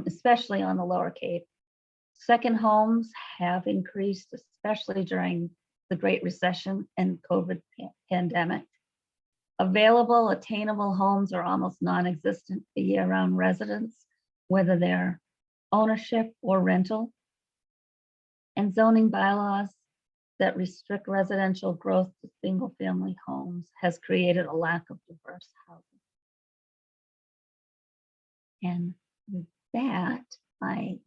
especially on the Lower Cape. Second homes have increased, especially during the Great Recession and COVID pandemic. Available, attainable homes are almost non-existent for year-round residents, whether they're ownership or rental. And zoning bylaws that restrict residential growth to single-family homes has created a lack of diverse housing. And with that, I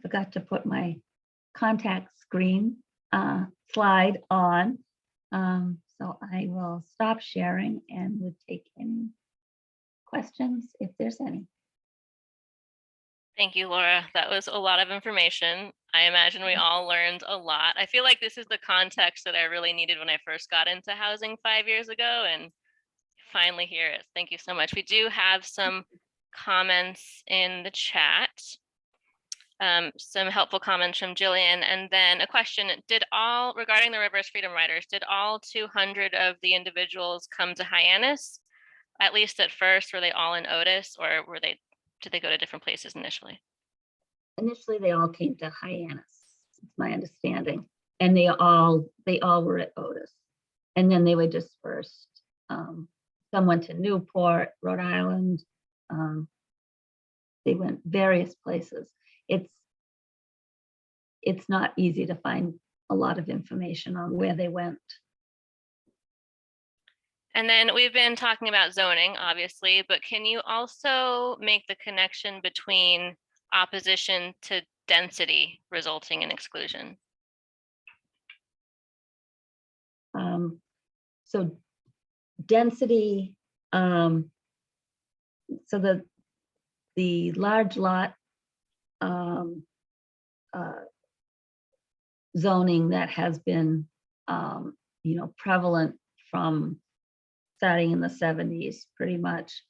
forgot to put my contact screen slide on. So I will stop sharing and would take any questions if there's any. Thank you, Laura. That was a lot of information. I imagine we all learned a lot. I feel like this is the context that I really needed when I first got into housing 5 years ago, and finally hear it. Thank you so much. We do have some comments in the chat. Some helpful comments from Jillian, and then a question: regarding the Reverse Freedom Riders, did all 200 of the individuals come to Hyannis? At least at first, were they all in Otis, or did they go to different places initially? Initially, they all came to Hyannis, it's my understanding, and they all were at Otis, and then they were dispersed. Some went to Newport, Rhode Island. They went various places. It's not easy to find a lot of information on where they went. And then we've been talking about zoning, obviously, but can you also make the connection between opposition to density resulting in exclusion? So density, so the large lot zoning that has been prevalent from starting in the 70s, pretty much.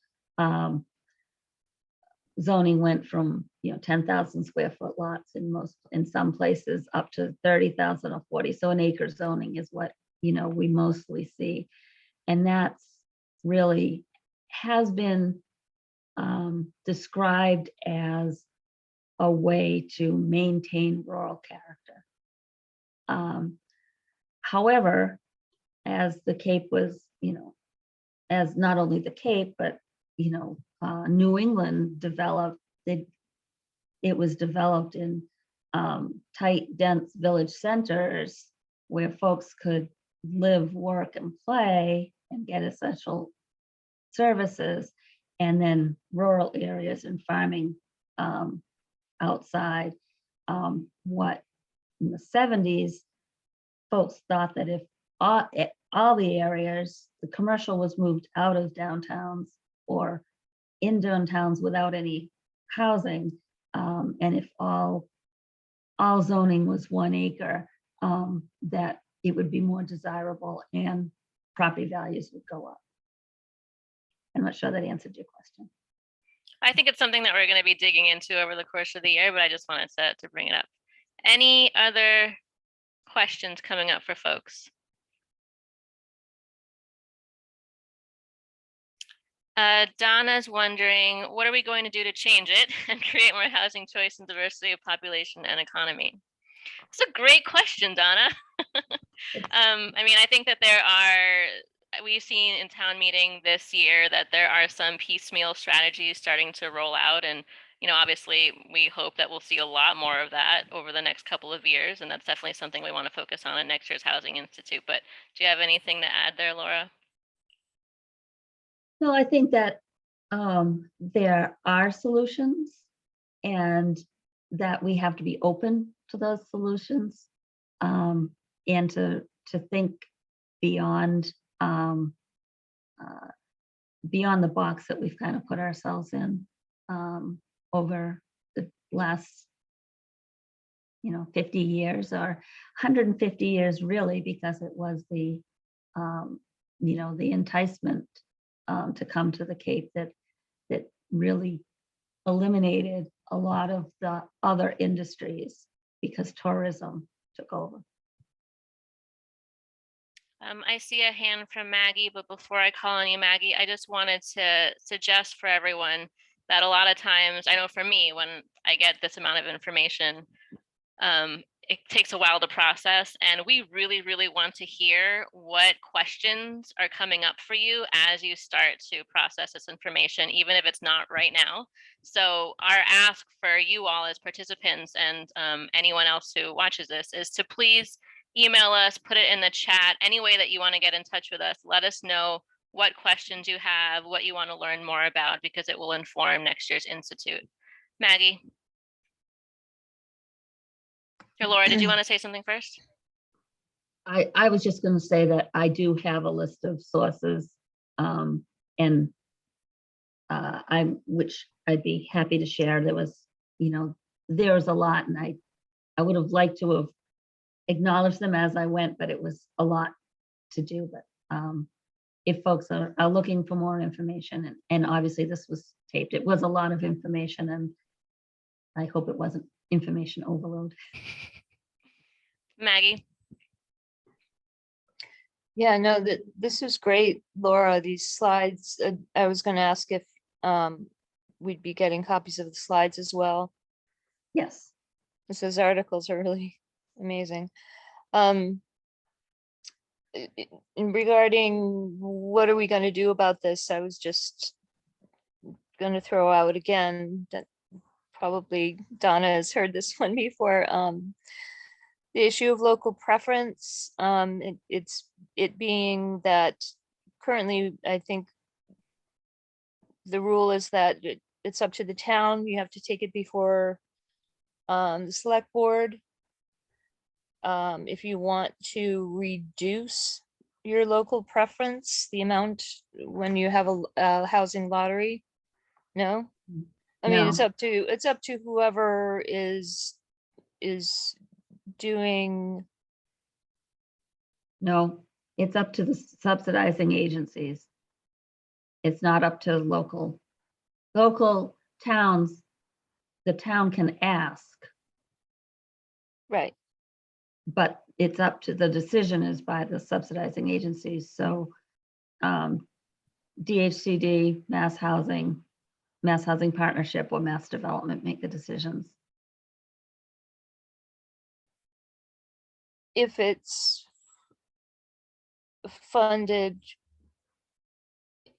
Zoning went from 10,000 square foot lots in some places up to 30,000 or 40. So an acre zoning is what we mostly see, and that's really has been described as a way to maintain rural character. However, as the Cape was, as not only the Cape, but New England developed, it was developed in tight, dense village centers where folks could live, work, and play and get essential services, and then rural areas and farming outside. What in the 70s, folks thought that if all the areas, the commercial was moved out of downtowns or in downtowns without any housing, and if all all zoning was 1 acre, that it would be more desirable and property values would go up. I'm not sure that answered your question. I think it's something that we're going to be digging into over the course of the year, but I just wanted to bring it up. Any other questions coming up for folks? Donna's wondering, what are we going to do to change it and create more housing choice and diversity of population and economy? It's a great question, Donna. I mean, I think that we've seen in town meeting this year that there are some piecemeal strategies starting to roll out. And, you know, obviously we hope that we'll see a lot more of that over the next couple of years. And that's definitely something we want to focus on at next year's Housing Institute. But do you have anything to add there, Laura? No, I think that there are solutions and that we have to be open to those solutions, and to think beyond beyond the box that we've kind of put ourselves in over the last 50 years or 150 years, really, because it was the the enticement to come to the Cape that really eliminated a lot of the other industries because tourism took over. I see a hand from Maggie, but before I call on you, Maggie, I just wanted to suggest for everyone that a lot of times, I know for me, when I get this amount of information, it takes a while to process, and we really, really want to hear what questions are coming up for you as you start to process this information, even if it's not right now. So our ask for you all as participants and anyone else who watches this is to please email us, put it in the chat, any way that you want to get in touch with us. Let us know what questions you have, what you want to learn more about, because it will inform next year's Institute. Maggie? Or Laura, did you want to say something first? I was just going to say that I do have a list of sources, and which I'd be happy to share. There was, there's a lot, and I would have liked to have acknowledged them as I went, but it was a lot to do. But if folks are looking for more information, and obviously this was taped, it was a lot of information, and I hope it wasn't information overload. Maggie? Yeah, no, this is great, Laura, these slides. I was going to ask if we'd be getting copies of the slides as well. Yes. Those articles are really amazing. Regarding what are we going to do about this, I was just going to throw out again that probably Donna has heard this one before. The issue of local preference, it being that currently, I think the rule is that it's up to the town. You have to take it before the select board. If you want to reduce your local preference, the amount when you have a housing lottery, no? I mean, it's No. up to whoever is doing. No, it's up to the subsidizing agencies. It's not up to local towns. The town can ask, Right. but it's up to, the decision is by the subsidizing agencies. So DHCD, Mass Housing Partnership, or Mass Development make the decisions. If it's funded,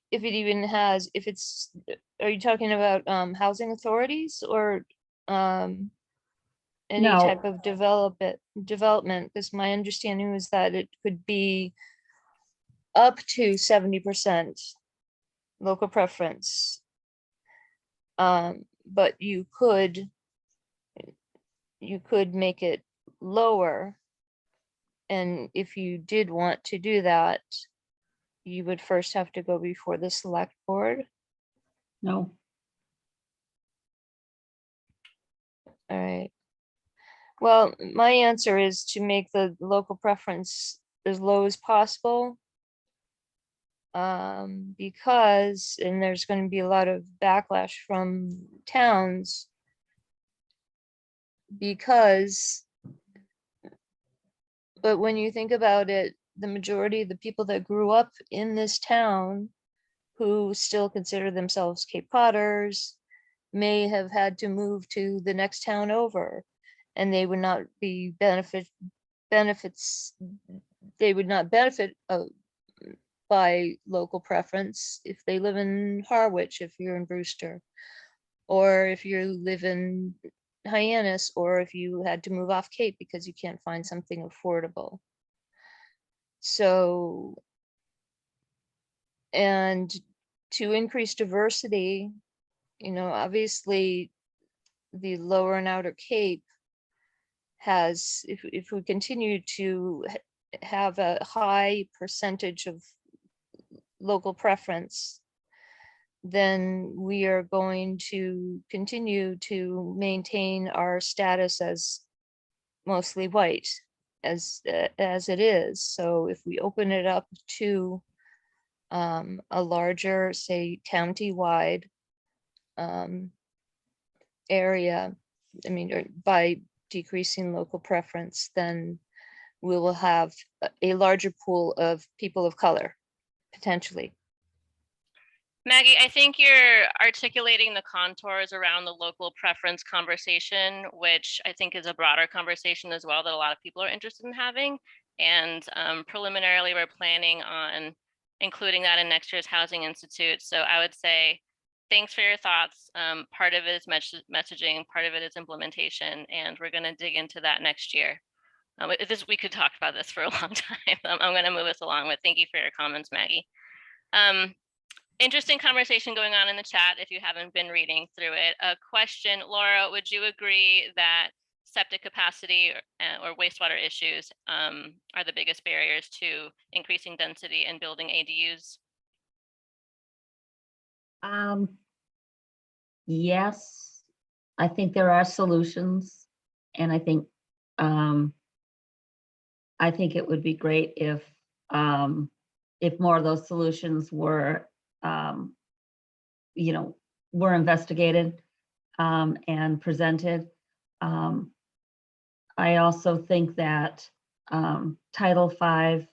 if it even has, if it's, are you talking about housing authorities or any No. type of development? Because my understanding was that it could be up to 70% local preference. But you could make it lower. And if you did want to do that, you would first have to go before the select board. No. All right. Well, my answer is to make the local preference as low as possible. Because, and there's going to be a lot of backlash from towns. Because, but when you think about it, the majority of the people that grew up in this town who still consider themselves Cape Codders may have had to move to the next town over, and they would not be benefits, they would not benefit by local preference if they live in Harwich, if you're in Brewster, or if you live in Hyannis, or if you had to move off Cape because you can't find something affordable. So, and to increase diversity, you know, obviously the lower and outer Cape has, if we continue to have a high percentage of local preference, then we are going to continue to maintain our status as mostly white as it is. So if we open it up to a larger, say, county-wide area, I mean, by decreasing local preference, then we will have a larger pool of people of color, potentially. Maggie, I think you're articulating the contours around the local preference conversation, which I think is a broader conversation as well that a lot of people are interested in having. And preliminarily, we're planning on including that in next year's Housing Institute. So I would say, thanks for your thoughts. Part of it is messaging, part of it is implementation, and we're going to dig into that next year. We could talk about this for a long time. I'm going to move us along with. Thank you for your comments, Maggie. Interesting conversation going on in the chat if you haven't been reading through it. A question, Laura, would you agree that septic capacity or wastewater issues are the biggest barriers to increasing density and building ADUs? Yes, I think there are solutions, and I think it would be great if more of those solutions were, were investigated and presented. I also think that Title V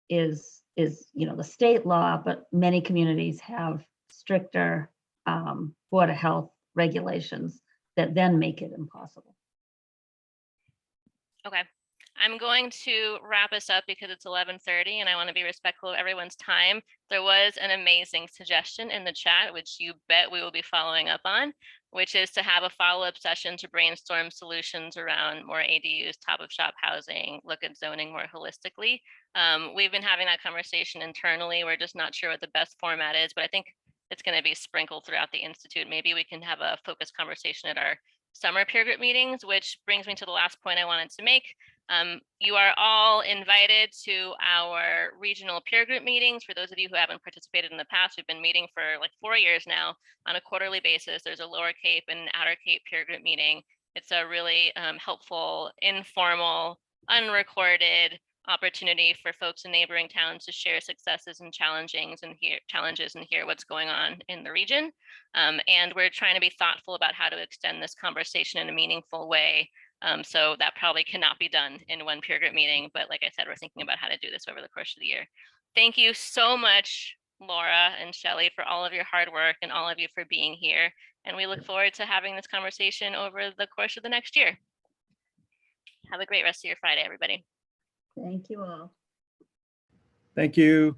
is the state law, but many communities have stricter Board of Health regulations that then make it impossible. Okay. I'm going to wrap us up because it's 11:30 and I want to be respectful of everyone's time. There was an amazing suggestion in the chat, which you bet we will be following up on, which is to have a follow-up session to brainstorm solutions around more ADUs, top of shop housing, look at zoning more holistically. We've been having that conversation internally. We're just not sure what the best format is, but I think it's going to be sprinkled throughout the Institute. Maybe we can have a focused conversation at our summer peer group meetings, which brings me to the last point I wanted to make. You are all invited to our regional peer group meetings. For those of you who haven't participated in the past, we've been meeting for like 4 years now on a quarterly basis. There's a Lower Cape and Outer Cape peer group meeting. It's a really helpful, informal, unrecorded opportunity for folks in neighboring towns to share successes and challenges and hear what's going on in the region. And we're trying to be thoughtful about how to extend this conversation in a meaningful way. So that probably cannot be done in one peer group meeting, but like I said, we're thinking about how to do this over the course of the year. Thank you so much, Laura and Shelley, for all of your hard work and all of you for being here. And we look forward to having this conversation over the course of the next year. Have a great rest of your Friday, everybody. Thank you all. Thank you.